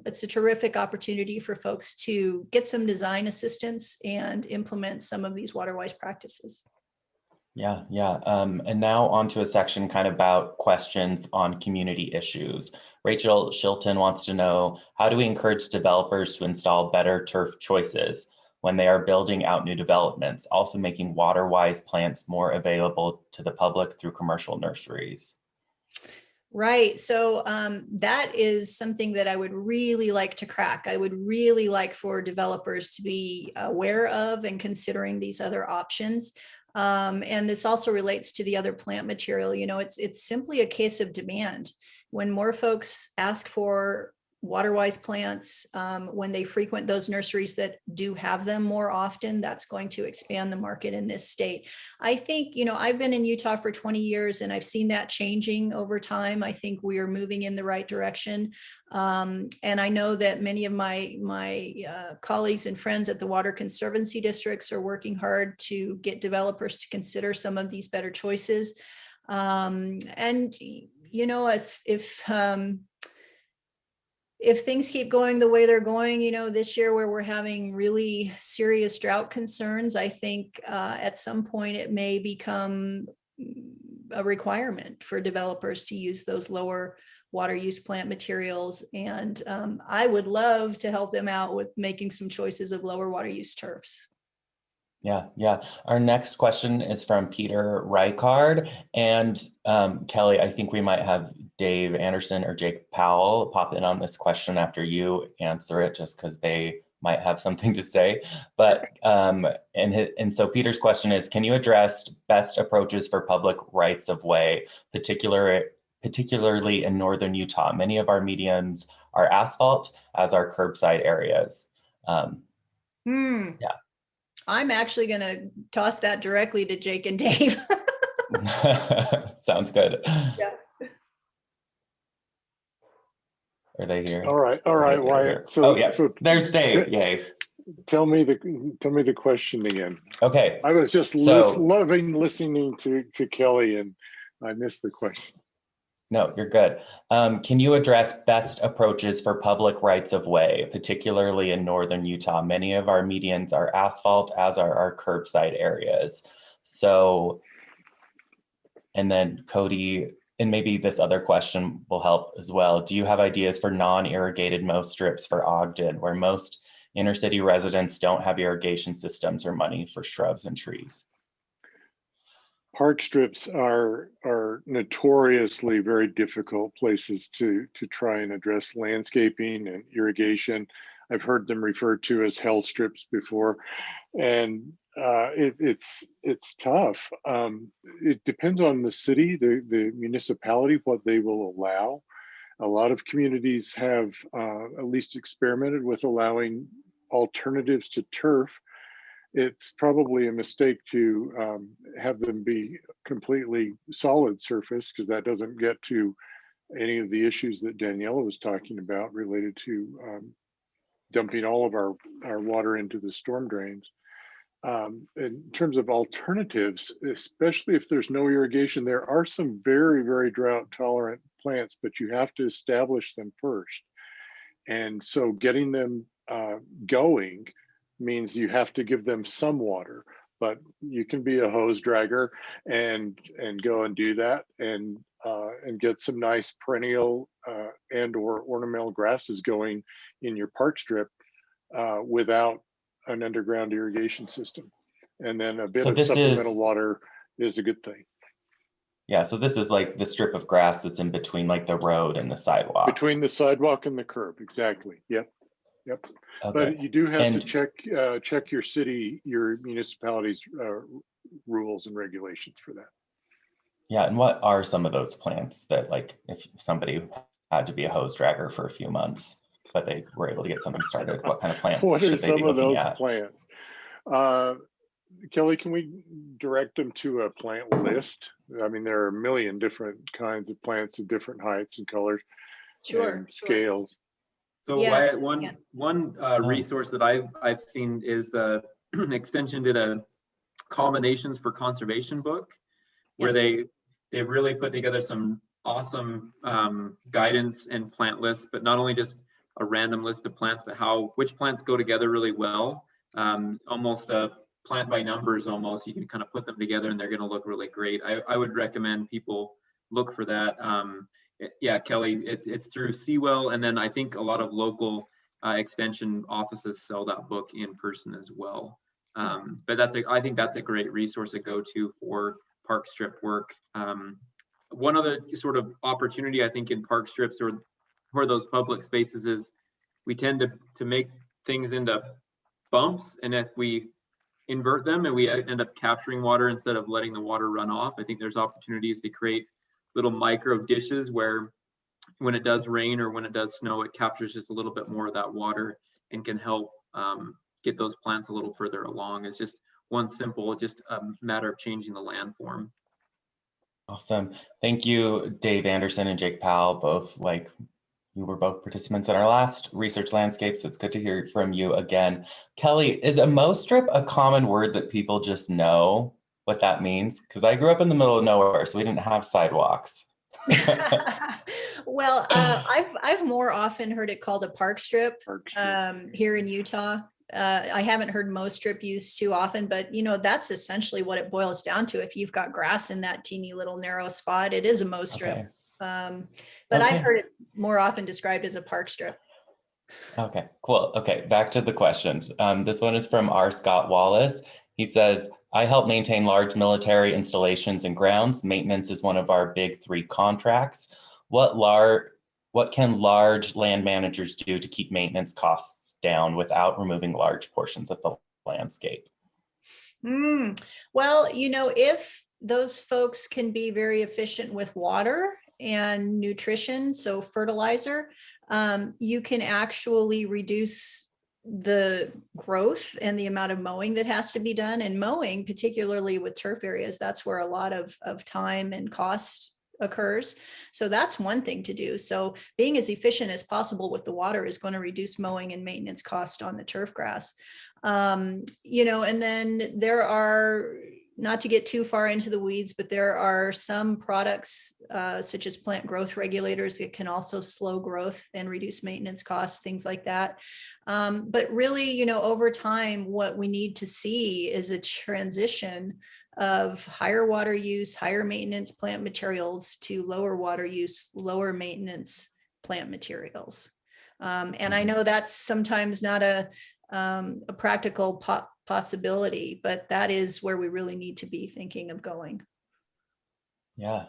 C: it's a terrific opportunity for folks to get some design assistance and implement some of these water-wise practices.
B: Yeah. And now on to a section kind of about questions on community issues. Rachel Shilton wants to know, how do we encourage developers to install better turf choices when they are building out new developments, also making water-wise plants more available to the public through commercial nurseries?
C: Right. So that is something that I would really like to crack. I would really like for developers to be aware of and considering these other options. And this also relates to the other plant material. You know, it's simply a case of demand. When more folks ask for water-wise plants, when they frequent those nurseries that do have them more often, that's going to expand the market in this state. I think, you know, I've been in Utah for 20 years and I've seen that changing over time. I think we are moving in the right direction. And I know that many of my colleagues and friends at the Water Conservancy districts are working hard to get developers to consider some of these better choices. And, you know, if things keep going the way they're going, you know, this year where we're having really serious drought concerns, I think at some point it may become a requirement for developers to use those lower water use plant materials. And I would love to help them out with making some choices of lower water use turfs.
B: Yeah. Our next question is from Peter Reichard. And Kelly, I think we might have Dave Anderson or Jake Powell pop in on this question after you answer it, just because they might have something to say. But and so Peter's question is, can you address best approaches for public rights of way, particularly in northern Utah? Many of our medians are asphalt, as are curbside areas. Yeah.
C: I'm actually going to toss that directly to Jake and Dave.
B: Sounds good.
C: Yeah.
B: Are they here?
E: All right, Wyatt.
B: So there's Dave. Yay.
E: Tell me the question again.
B: Okay.
E: I was just loving listening to Kelly, and I missed the question.
B: No, you're good. Can you address best approaches for public rights of way, particularly in northern Utah? Many of our medians are asphalt, as are our curbside areas. So, and then Cody, and maybe this other question will help as well. Do you have ideas for non-irrigated mow strips for Ogden, where most inner city residents don't have irrigation systems or money for shrubs and trees?
E: Park strips are notoriously very difficult places to try and address landscaping and irrigation. I've heard them referred to as hell strips before, and it's tough. It depends on the city, the municipality, what they will allow. A lot of communities have at least experimented with allowing alternatives to turf. It's probably a mistake to have them be completely solid surface, because that doesn't get to any of the issues that Daniela was talking about related to dumping all of our water into the storm drains. In terms of alternatives, especially if there's no irrigation, there are some very, very drought tolerant plants, but you have to establish them first. And so getting them going means you have to give them some water, but you can be a hose dragger and go and do that and get some nice perennial and or ornamental grasses going in your park strip without an underground irrigation system. And then a bit of supplemental water is a good thing.
B: Yeah, so this is like the strip of grass that's in between like the road and the sidewalk.
E: Between the sidewalk and the curb, exactly. Yep. Okay. But you do have to check your city, your municipality's rules and regulations for that.
B: Yeah, and what are some of those plants that, like, if somebody had to be a hose dragger for a few months, but they were able to get something started, what kind of plants
E: what
B: should
E: are
B: they be
E: some of
B: looking
E: those
B: at?
E: Plants? Kelly, can we direct them to a plant list? I mean, there are a million different kinds of plants of different heights and colors and scales.
F: So
C: yes,
F: one resource that I've seen is the extension did a culminations for conservation book, where they really put together some awesome guidance and plant lists, but not only just a random list of plants, but which plants go together really well. Almost a plant by numbers almost. You can kind of put them together and they're going to look really great. I would recommend people look for that. Yeah, Kelly, it's through Sewell, and then I think a lot of local extension offices sell that book in person as well. But I think that's a great resource to go to for park strip work. one other sort of opportunity I think in park strips or those public spaces is we tend to make things into bumps, and if we invert them and we end up capturing water instead of letting the water run off, I think there's opportunities to create little micro dishes where when it does rain or when it does snow, it captures just a little bit more of that water and can help get those plants a little further along. It's just one simple, just a matter of changing the landform.
B: Awesome. Thank you, Dave Anderson and Jake Powell, both you were both participants in our last Research Landscapes, so it's good to hear from you again. Kelly, is a mow strip a common word that people just know what that means? Because I grew up in the middle of nowhere, so we didn't have sidewalks.
C: Well, I've more often heard it called a park strip here in Utah. I haven't heard mow strip used too often, but that's essentially what it boils down to. If you've got grass in that teeny little narrow spot, it is a mow strip.
B: Okay.
C: But I've heard it more often described as a park strip.
B: Okay, cool. Okay, back to the questions. This one is from R. Scott Wallace. He says, I help maintain large military installations and grounds. Maintenance is one of our big 3 contracts. What can large land managers do to keep maintenance costs down without removing large portions of the landscape?
C: Well, if those folks can be very efficient with water and nutrition, so fertilizer, you can actually reduce the growth and the amount of mowing that has to be done. And mowing, particularly with turf areas, that's where a lot of time and cost occurs. So that's one thing to do. So being as efficient as possible with the water is going to reduce mowing and maintenance cost on the turf grass. And then there are, not to get too far into the weeds, but there are some products such as plant growth regulators that can also slow growth and reduce maintenance costs, things like that. But really, over time, what we need to see is a transition of higher water use, higher maintenance plant materials to lower water use, lower maintenance plant materials. And I know that's sometimes not a practical possibility, but that is where we really need to be thinking of going.
B: Yeah.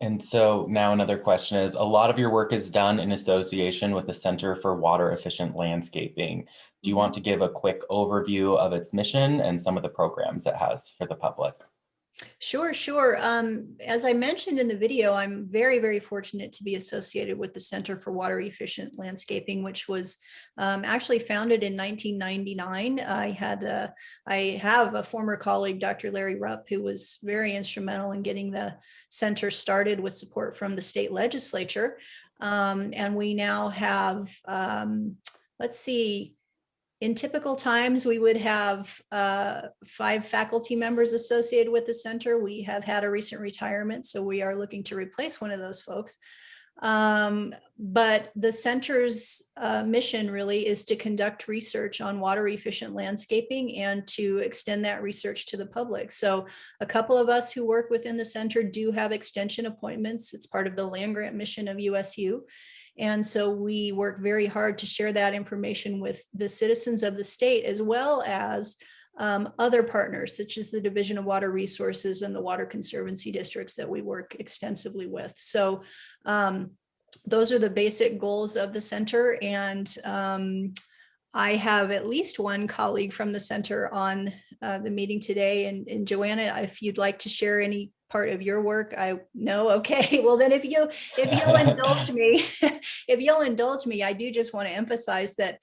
B: And so now another question is, a lot of your work is done in association with the Center for Water Efficient Landscaping. Do you want to give a quick overview of its mission and some of the programs it has for the public?
C: Sure. As I mentioned in the video, I'm very, very fortunate to be associated with the Center for Water Efficient Landscaping, which was actually founded in 1999. I have a former colleague, Dr. Larry Rupp, who was very instrumental in getting the center started with support from the state legislature. And we now have, in typical times, we would have 5 faculty members associated with the center. We have had a recent retirement, so we are looking to replace one of those folks. But the center's mission really is to conduct research on water efficient landscaping and to extend that research to the public. So a couple of us who work within the center do have extension appointments. It's part of the land grant mission of USU. And so we work very hard to share that information with the citizens of the state, as well as other partners, such as the Division of Water Resources and the Water Conservancy districts that we work extensively with. So those are the basic goals of the center. And I have at least one colleague from the center on the meeting today. And Joanna, if you'd like to share any part of your work, I know. Okay, well then if you'll indulge me, I do just want to emphasize that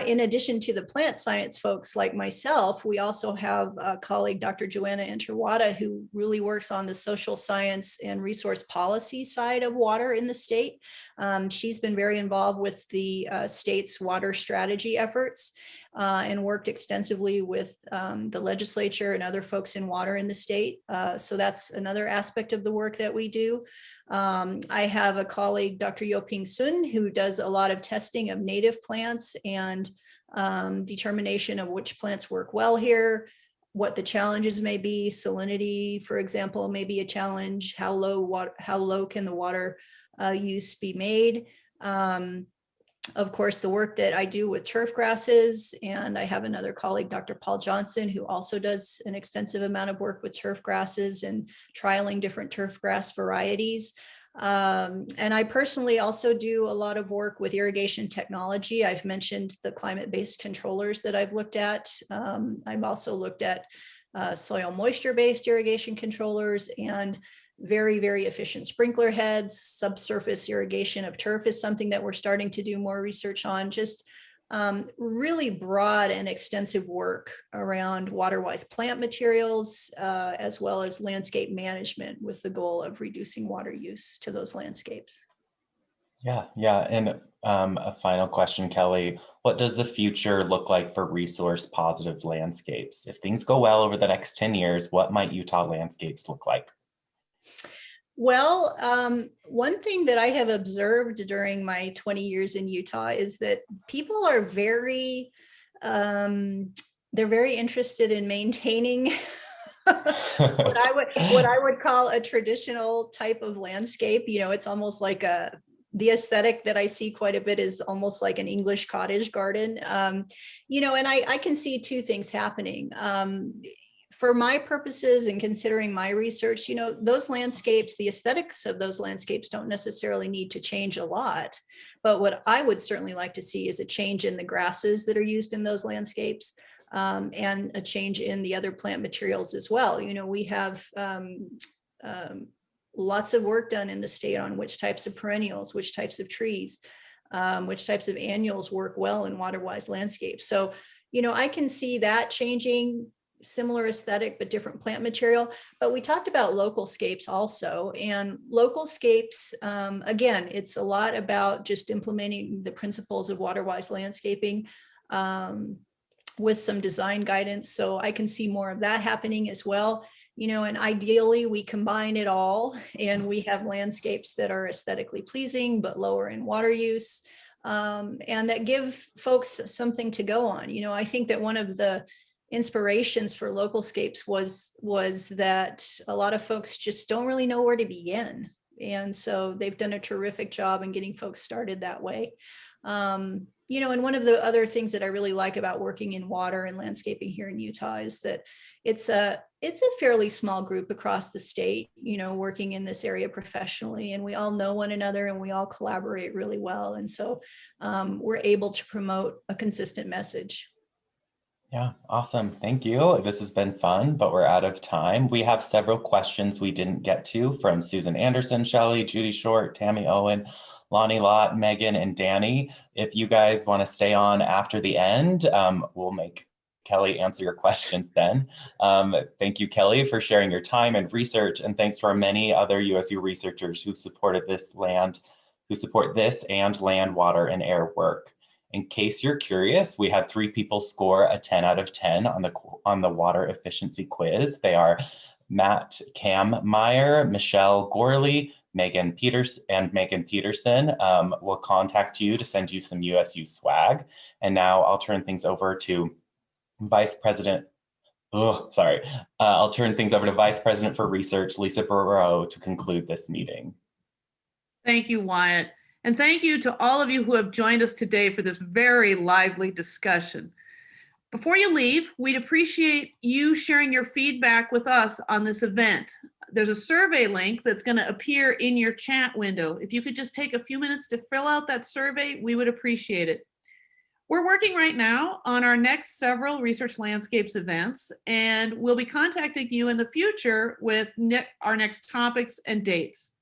C: in addition to the plant science folks like myself, we also have a colleague, Dr. Joanna Interwada, who really works on the social science and resource policy side of water in the state. She's been very involved with the state's water strategy efforts and worked extensively with the legislature and other folks in water in the state. So that's another aspect of the work that we do. I have a colleague, Dr. Yoping Sun, who does a lot of testing of native plants and determination of which plants work well here, what the challenges may be. Salinity, for example, may be a challenge. How low can the water use be made? of course, the work that I do with turf grasses, and I have another colleague, Dr. Paul Johnson, who also does an extensive amount of work with turf grasses and trialing different turf grass varieties. And I personally also do a lot of work with irrigation technology. I've mentioned the climate-based controllers that I've looked at. I've also looked at soil moisture-based irrigation controllers and very, very efficient sprinkler heads. Subsurface irrigation of turf is something that we're starting to do more research on. Just really broad and extensive work around water-wise plant materials, as well as landscape management with the goal of reducing water use to those landscapes.
B: Yeah. And a final question, Kelly. What does the future look like for resource positive landscapes? If things go well over the next 10 years, what might Utah landscapes look like?
C: Well, one thing that I have observed during my 20 years in Utah is that people are they're very interested in maintaining what I would call a traditional type of landscape. You know, it's almost like the aesthetic that I see quite a bit is almost like an English cottage garden. You know, and I can see two things happening. For my purposes and considering my research, you know, those landscapes, the aesthetics of those landscapes don't necessarily need to change a lot. But what I would certainly like to see is a change in the grasses that are used in those landscapes, and a change in the other plant materials as well. You know, we have lots of work done in the state on which types of perennials, which types of trees, which types of annuals work well in water-wise landscapes. So, you know, I can see that changing. Similar aesthetic, but different plant material. But we talked about localscapes also, and localscapes, again, it's a lot about just implementing the principles of water-wise landscaping with some design guidance. So I can see more of that happening as well. You know, and ideally we combine it all and we have landscapes that are aesthetically pleasing, but lower in water use, and that give folks something to go on. You know, I think that one of the inspirations for localscapes was that a lot of folks just don't really know where to begin. And so they've done a terrific job in getting folks started that way. You know, and one of the other things that I really like about working in water and landscaping here in Utah is that it's a fairly small group across the state, you know, working in this area professionally, and we all know one another and we all collaborate really well. And so we're able to promote a consistent message.
B: Yeah, awesome. Thank you. This has been fun, but we're out of time. We have several questions we didn't get to from Susan Anderson, Shelley, Judy Short, Tammy Owen, Lonnie Lott, Megan, and Danny. If you guys want to stay on after the end, we'll make Kelly answer your questions then. Thank you, Kelly, for sharing your time and research, and thanks to our many other USU researchers who support this and land, water, and air work. In case you're curious, we had 3 people score a 10 out of 10 on the water efficiency quiz. They are Matt Kammeyer, Michelle Gorley, Megan Peterson. Will contact you to send you some USU swag. And now I'll turn things over to Vice President for Research, Lisa Barreau, to conclude this meeting.
A: Thank you, Wyatt. And thank you to all of you who have joined us today for this very lively discussion. Before you leave, we'd appreciate you sharing your feedback with us on this event. There's a survey link that's going to appear in your chat window. If you could just take a few minutes to fill out that survey, we would appreciate it. We're working right now on our next several Research Landscapes events, and we'll be contacting you in the future with our next topics and dates.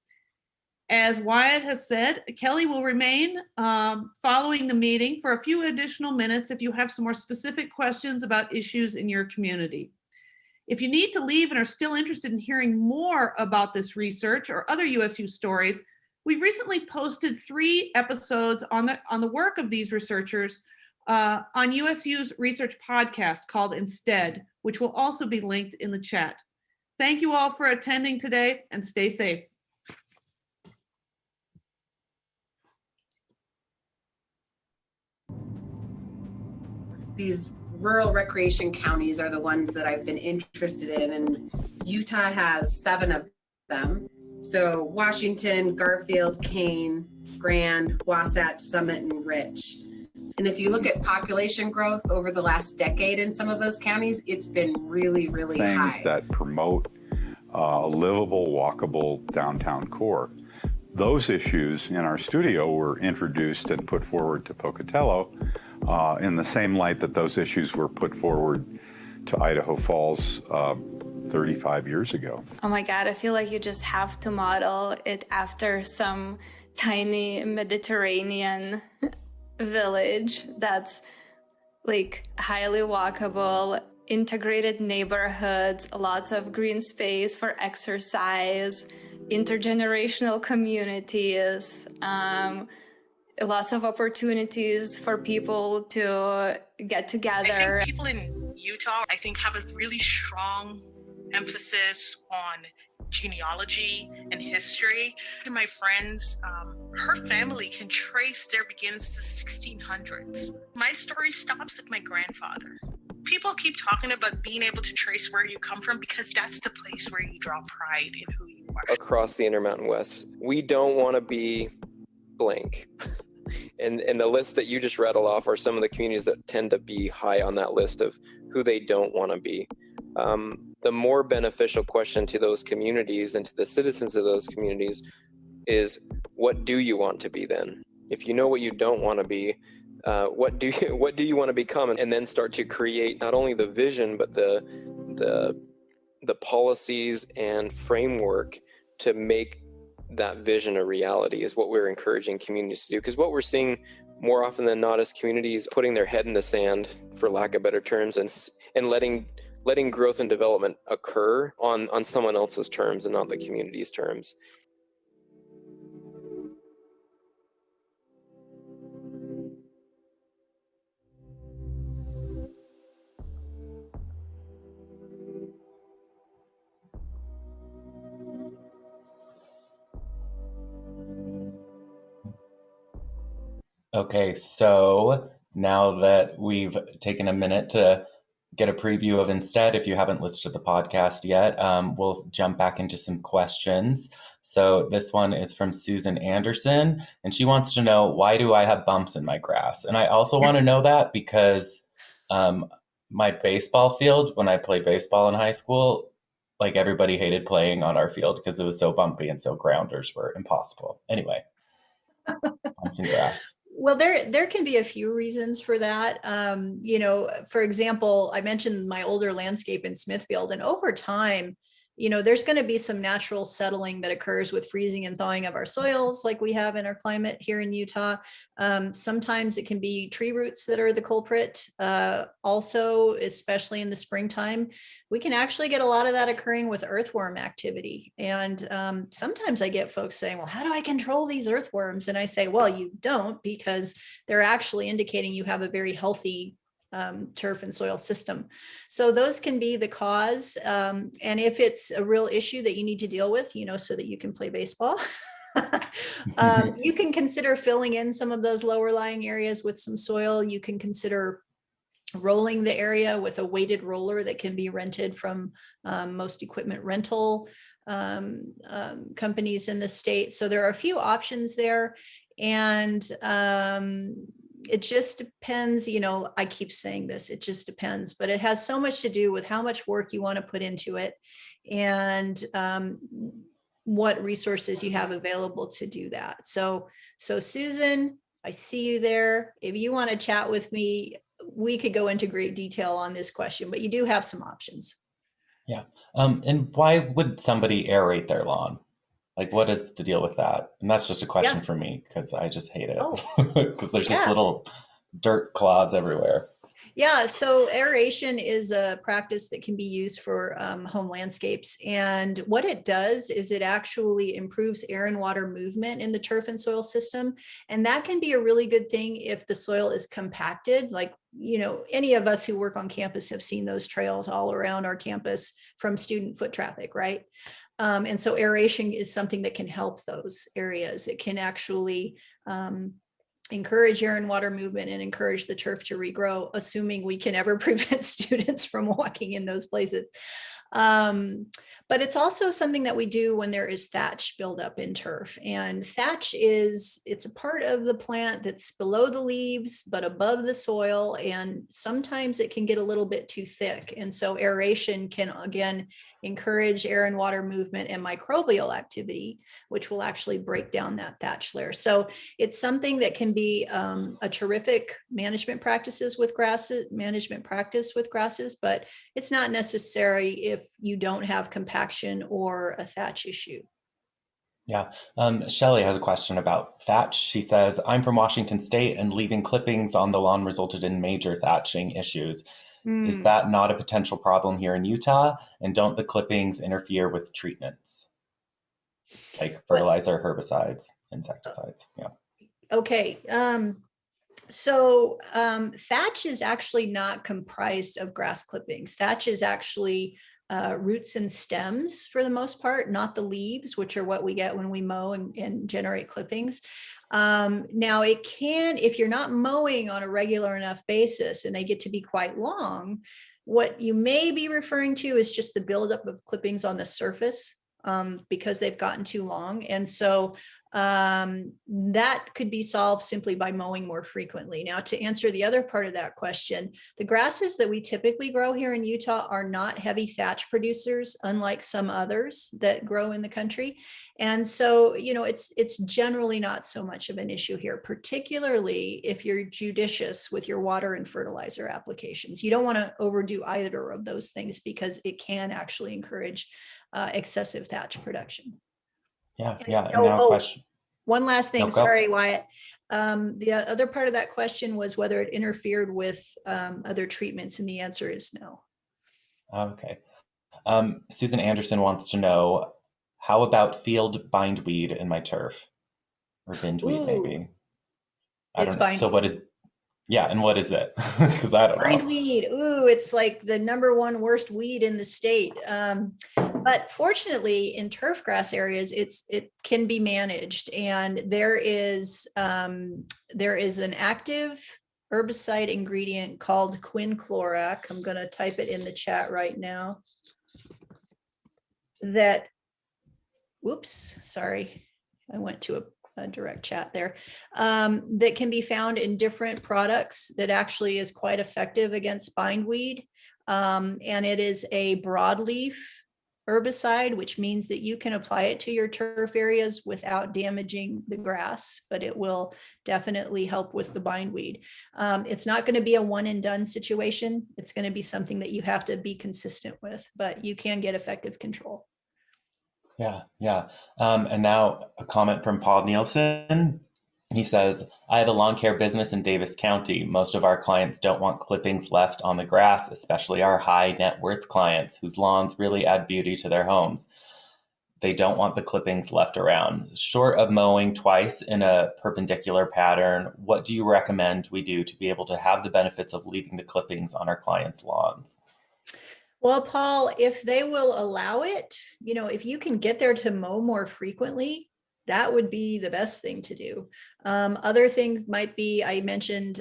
A: As Wyatt has said, Kelly will remain following the meeting for a few additional minutes if you have some more specific questions about issues in your community. If you need to leave and are still interested in hearing more about this research or other USU stories, we've recently posted 3 episodes on the work of these researchers on USU's research podcast called Instead, which will also be linked in the chat. Thank you all for attending today, and stay safe.
G: These rural recreation counties are the ones that I've been interested in, and Utah has 7 of them. So Washington, Garfield, Kane, Grand, Wasatch, Summit, and Rich. And if you look at population growth over the last decade in some of those counties, it's been really, really high.
H: Things that promote a livable, walkable downtown core. Those issues in our studio were introduced and put forward to Pocatello in the same light that those issues were put forward to Idaho Falls 35 years ago.
I: Oh my God, I feel like you just have to model it after some tiny Mediterranean village that's like highly walkable, integrated neighborhoods, lots of green space for exercise, intergenerational communities, lots of opportunities for people to get together.
J: I think people in Utah, have a really strong emphasis on genealogy and history. My friends, her family can trace their beginnings to 1600s. My story stops at my grandfather. People keep talking about being able to trace where you come from because that's the place where you draw pride in who you are.
K: Across the Intermountain West, we don't want to be blank. And the list that you just rattled off are some of the communities that tend to be high on that list of who they don't want to be. The more beneficial question to those communities and to the citizens of those communities is, what do you want to be then? If you know what you don't want to be, what do you want to become? And then start to create not only the vision, but the policies and framework to make that vision a reality is what we're encouraging communities to do. Because what we're seeing more often than not is communities putting their head in the sand, for lack of better terms, and letting growth and development occur on someone else's terms and not the community's terms.
B: Okay, so now that we've taken a minute to get a preview of Instead, if you haven't listened to the podcast yet, we'll jump back into some questions. So this one is from Susan Anderson, and she wants to know, why do I have bumps in my grass? And I also want to know that because my baseball field, when I played baseball in high school, like everybody hated playing on our field because it was so bumpy and so grounders were impossible. Anyway, bumps in grass.
C: Well, there can be a few reasons for that. For example, I mentioned my older landscape in Smithfield, and over time, there's going to be some natural settling that occurs with freezing and thawing of our soils, like we have in our climate here in Utah. Sometimes it can be tree roots that are the culprit. Also, especially in the springtime, we can actually get a lot of that occurring with earthworm activity. And sometimes I get folks saying, well, how do I control these earthworms? And I say, well, you don't, because they're actually indicating you have a very healthy turf and soil system. So those can be the cause. And if it's a real issue that you need to deal with, so that you can play baseball, you can consider filling in some of those lower lying areas with some soil. You can consider rolling the area with a weighted roller that can be rented from most equipment rental companies in the state. So there are a few options there. And it just depends, I keep saying this, it just depends, but it has so much to do with how much work you want to put into it and what resources you have available to do that. So Susan, I see you there. If you want to chat with me, we could go into great detail on this question, but you do have some options.
B: Yeah. And why would somebody aerate their lawn? Like, what is the deal with that? And that's just a question for me, because I just hate it. Because there's just little dirt clods everywhere.
C: Yeah, so aeration is a practice that can be used for home landscapes. And what it does is it actually improves air and water movement in the turf and soil system. And that can be a really good thing if the soil is compacted. Like, any of us who work on campus have seen those trails all around our campus from student foot traffic, right? And so aeration is something that can help those areas. It can actually encourage air and water movement and encourage the turf to regrow, assuming we can ever prevent students from walking in those places. But it's also something that we do when there is thatch buildup in turf. And thatch it's a part of the plant that's below the leaves, but above the soil. And sometimes it can get a little bit too thick. And so aeration can, again, encourage air and water movement and microbial activity, which will actually break down that thatch layer. So it's something that can be a terrific management practice with grasses, but it's not necessary if you don't have compaction or a thatch issue.
B: Yeah, Shelley has a question about thatch. She says, I'm from Washington State and leaving clippings on the lawn resulted in major thatching issues. Is that not a potential problem here in Utah? And don't the clippings interfere with treatments? Like fertilizer, herbicides, insecticides, yeah.
C: Okay, so thatch is actually not comprised of grass clippings. Thatch is actually roots and stems for the most part, not the leaves, which are what we get when we mow and generate clippings. Now it can, if you're not mowing on a regular enough basis and they get to be quite long, what you may be referring to is just the buildup of clippings on the surface because they've gotten too long. And so that could be solved simply by mowing more frequently. Now, to answer the other part of that question, the grasses that we typically grow here in Utah are not heavy thatch producers, unlike some others that grow in the country. And so, you know, it's generally not so much of an issue here, particularly if you're judicious with your water and fertilizer applications. You don't want to overdo either of those things because it can actually encourage excessive thatch production.
B: Yeah, yeah. And now question.
C: One last thing,
B: No, go.
C: Sorry, Wyatt. The other part of that question was whether it interfered with other treatments, and the answer is no.
B: Okay. Susan Anderson wants to know, how about field bindweed in my turf? Or bindweed, maybe. I don't know. So what is, yeah, and what is it? Because I don't know.
C: Bindweed, ooh, it's like the #1 worst weed in the state. But fortunately, in turfgrass areas, it can be managed, and there is an active herbicide ingredient called quinclorac. I'm going to type it in the chat right now. That, whoops, sorry, I went to a direct chat there. That can be found in different products that actually is quite effective against bindweed, and it is a broadleaf herbicide, which means that you can apply it to your turf areas without damaging the grass, but it will definitely help with the bindweed. It's not going to be a one and done situation. It's going to be something that you have to be consistent with, but you can get effective control.
B: Yeah, yeah. And now a comment from Paul Nielsen. He says, I have a lawn care business in Davis County. Most of our clients don't want clippings left on the grass, especially our high net worth clients whose lawns really add beauty to their homes. They don't want the clippings left around. Short of mowing twice in a perpendicular pattern, what do you recommend we do to be able to have the benefits of leaving the clippings on our clients' lawns?
C: Well, Paul, if they will allow it, you know, if you can get there to mow more frequently, that would be the best thing to do. Other things might be, I mentioned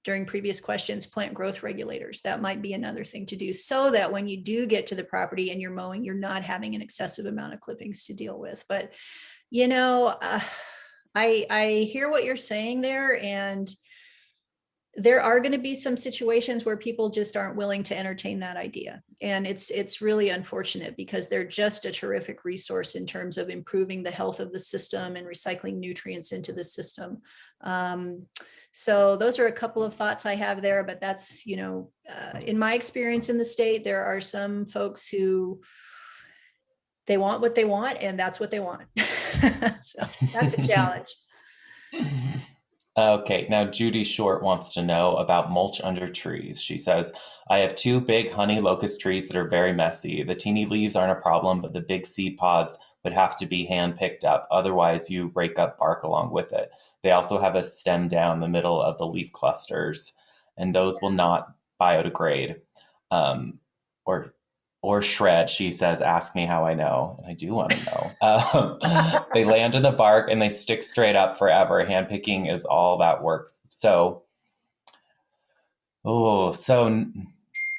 C: during previous questions, plant growth regulators. That might be another thing to do so that when you do get to the property and you're mowing, you're not having an excessive amount of clippings to deal with. But, you know, I hear what you're saying there, and there are going to be some situations where people just aren't willing to entertain that idea. And it's really unfortunate because they're just a terrific resource in terms of improving the health of the system and recycling nutrients into the system. So those are a couple of thoughts I have there, but that's, you know, in my experience in the state, there are some folks who they want what they want, and that's what they want. So that's a challenge.
B: Okay, now Judy Short wants to know about mulch under trees. She says, I have 2 big honey locust trees that are very messy. The teeny leaves aren't a problem, but the big seed pods would have to be hand picked up. Otherwise, you break up bark along with it. They also have a stem down the middle of the leaf clusters, and those will not biodegrade or shred. She says, ask me how I know. And I do want to know. They land in the bark and they stick straight up forever. Hand picking is all that works. So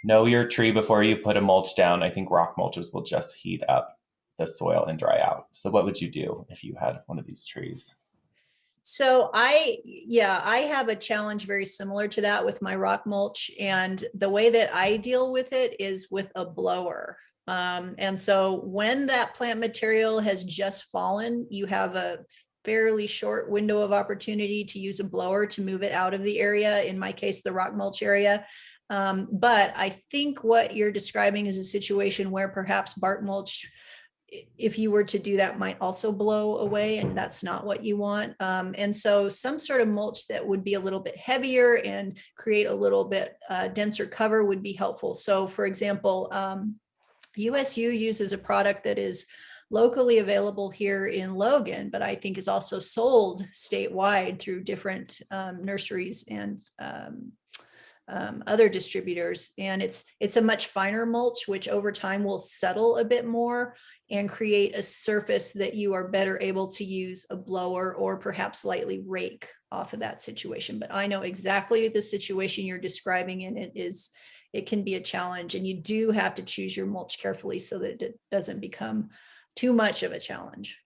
B: Know your tree before you put a mulch down. I think rock mulches will just heat up the soil and dry out. So what would you do if you had one of these trees?
C: So I have a challenge very similar to that with my rock mulch. And the way that I deal with it is with a blower. And so when that plant material has just fallen, you have a fairly short window of opportunity to use a blower to move it out of the area, in my case, the rock mulch area. But I think what you're describing is a situation where perhaps bark mulch, if you were to do that, might also blow away, and that's not what you want. And so some sort of mulch that would be a little bit heavier and create a little bit denser cover would be helpful. So for example, USU uses a product that is locally available here in Logan, but I think is also sold statewide through different nurseries and other distributors. And it's a much finer mulch, which over time will settle a bit more and create a surface that you are better able to use a blower or perhaps lightly rake off of that situation. But I know exactly the situation you're describing, and it can be a challenge, and you do have to choose your mulch carefully so that it doesn't become too much of a challenge.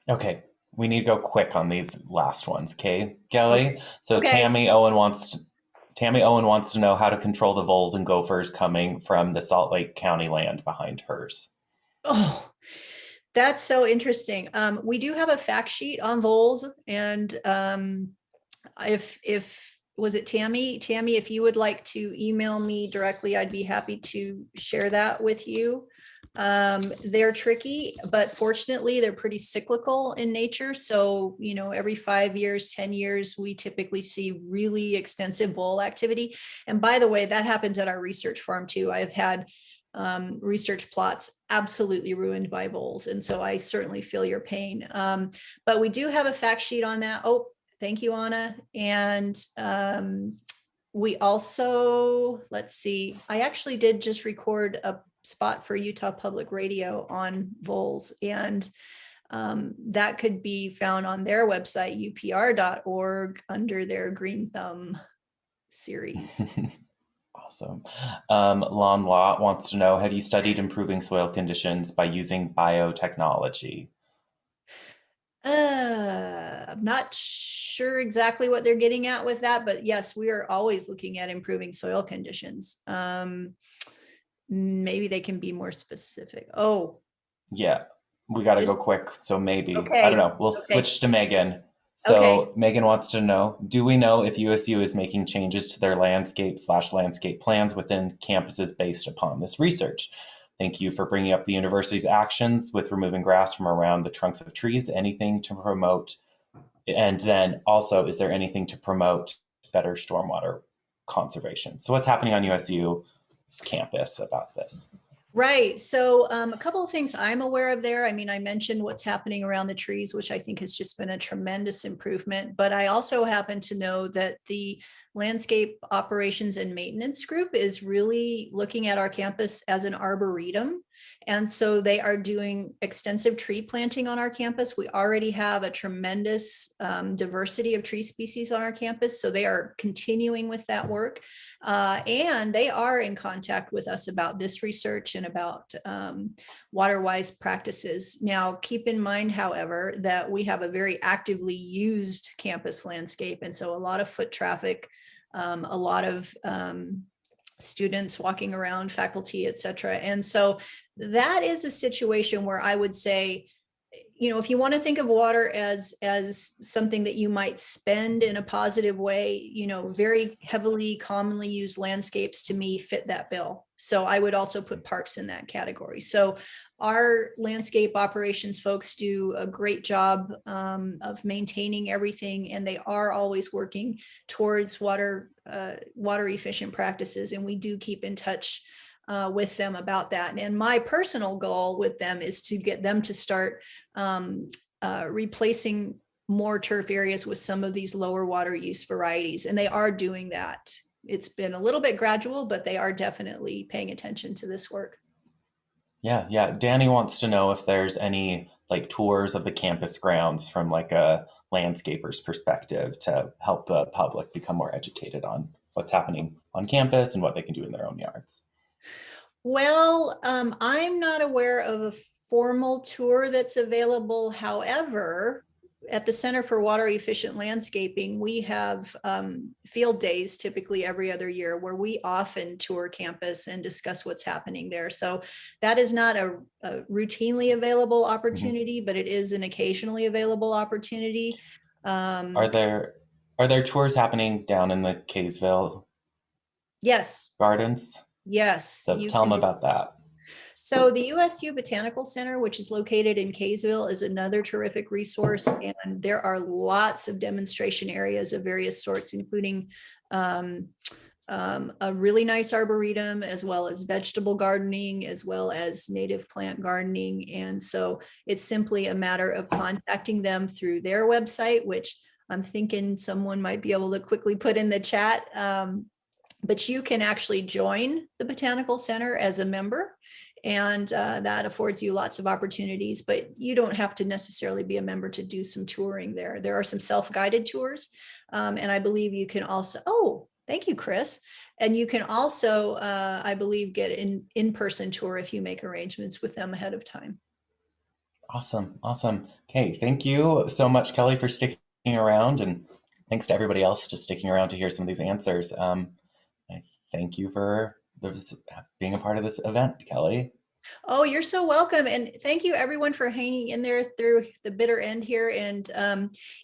B: Okay, we need to go quick on these last ones, okay, Kelly?
C: Okay.
B: So
C: Okay.
B: Tammy Owen wants to know how to control the voles and gophers coming from the Salt Lake County land behind hers.
C: Oh, that's so interesting. We do have a fact sheet on voles, and if was it Tammy? Tammy, if you would like to email me directly, I'd be happy to share that with you. They're tricky, but fortunately they're pretty cyclical in nature. So, every 5 years, 10 years, we typically see really extensive vole activity. And by the way, that happens at our research farm too. I've had research plots absolutely ruined by voles. And so I certainly feel your pain. But we do have a fact sheet on that. Oh, thank you, Anna. And we also, let's see, I actually did just record a spot for Utah Public Radio on voles, and that could be found on their website, upr.org, under their Green Thumb series.
B: Awesome. Lon Law wants to know, have you studied improving soil conditions by using biotechnology?
C: I'm not sure exactly what they're getting at with that, but yes, we are always looking at improving soil conditions. Maybe they can be more specific. Oh,
B: Yeah, we got to go quick. So maybe,
C: Okay.
B: I don't know. We'll
C: Okay.
B: switch to Megan. So
C: Okay.
B: Megan wants to know, do we know if USU is making changes to their landscape plans within campuses based upon this research? Thank you for bringing up the university's actions with removing grass from around the trunks of trees. Anything to promote? And then also, is there anything to promote better stormwater conservation? So what's happening on USU's campus about this?
C: Right. So a couple of things I'm aware of there. I mean, I mentioned what's happening around the trees, which I think has just been a tremendous improvement. But I also happen to know that the landscape operations and maintenance group is really looking at our campus as an arboretum. And so they are doing extensive tree planting on our campus. We already have a tremendous diversity of tree species on our campus. So they are continuing with that work. And they are in contact with us about this research and about water-wise practices. Now, keep in mind, however, that we have a very actively used campus landscape. And so a lot of foot traffic, a lot of students walking around, faculty, et cetera. And so that is a situation where I would say, if you want to think of water as something that you might spend in a positive way, very heavily commonly used landscapes to me fit that bill. So I would also put parks in that category. So our landscape operations folks do a great job of maintaining everything, and they are always working towards water efficient practices. And we do keep in touch with them about that. And my personal goal with them is to get them to start replacing more turf areas with some of these lower water use varieties. And they are doing that. It's been a little bit gradual, but they are definitely paying attention to this work.
B: Yeah. Danny wants to know if there's any tours of the campus grounds from a landscaper's perspective to help the public become more educated on what's happening on campus and what they can do in their own yards?
C: Well, I'm not aware of a formal tour that's available. However, at the Center for Water Efficient Landscaping, we have field days typically every other year where we often tour campus and discuss what's happening there. So that is not a routinely available opportunity, but it is an occasionally available opportunity.
B: Are there tours happening down in the Kaysville
C: Yes.
B: Gardens?
C: Yes.
B: So tell them about that.
C: So the USU Botanical Center, which is located in Kaysville, is another terrific resource. And there are lots of demonstration areas of various sorts, including a really nice arboretum, as well as vegetable gardening, as well as native plant gardening. And so it's simply a matter of contacting them through their website, which I'm thinking someone might be able to quickly put in the chat. But you can actually join the Botanical Center as a member, and that affords you lots of opportunities, but you don't have to necessarily be a member to do some touring there. There are some self-guided tours, and I believe you can also, oh, thank you, Chris. And you can also, I believe, get an in-person tour if you make arrangements with them ahead of time.
B: Awesome. Awesome. Okay. Thank you so much, Kelly, for sticking around, and thanks to everybody else just sticking around to hear some of these answers. I thank you for being a part of this event, Kelly.
C: Oh, you're so welcome. And thank you everyone for hanging in there through the bitter end here. And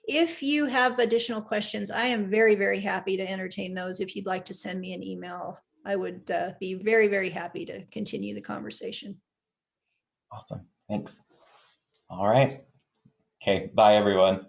C: if you have additional questions, I am very, very happy to entertain those. If you'd like to send me an email, I would be very, very happy to continue the conversation.
B: Awesome. Thanks. All right. Okay. Bye, everyone.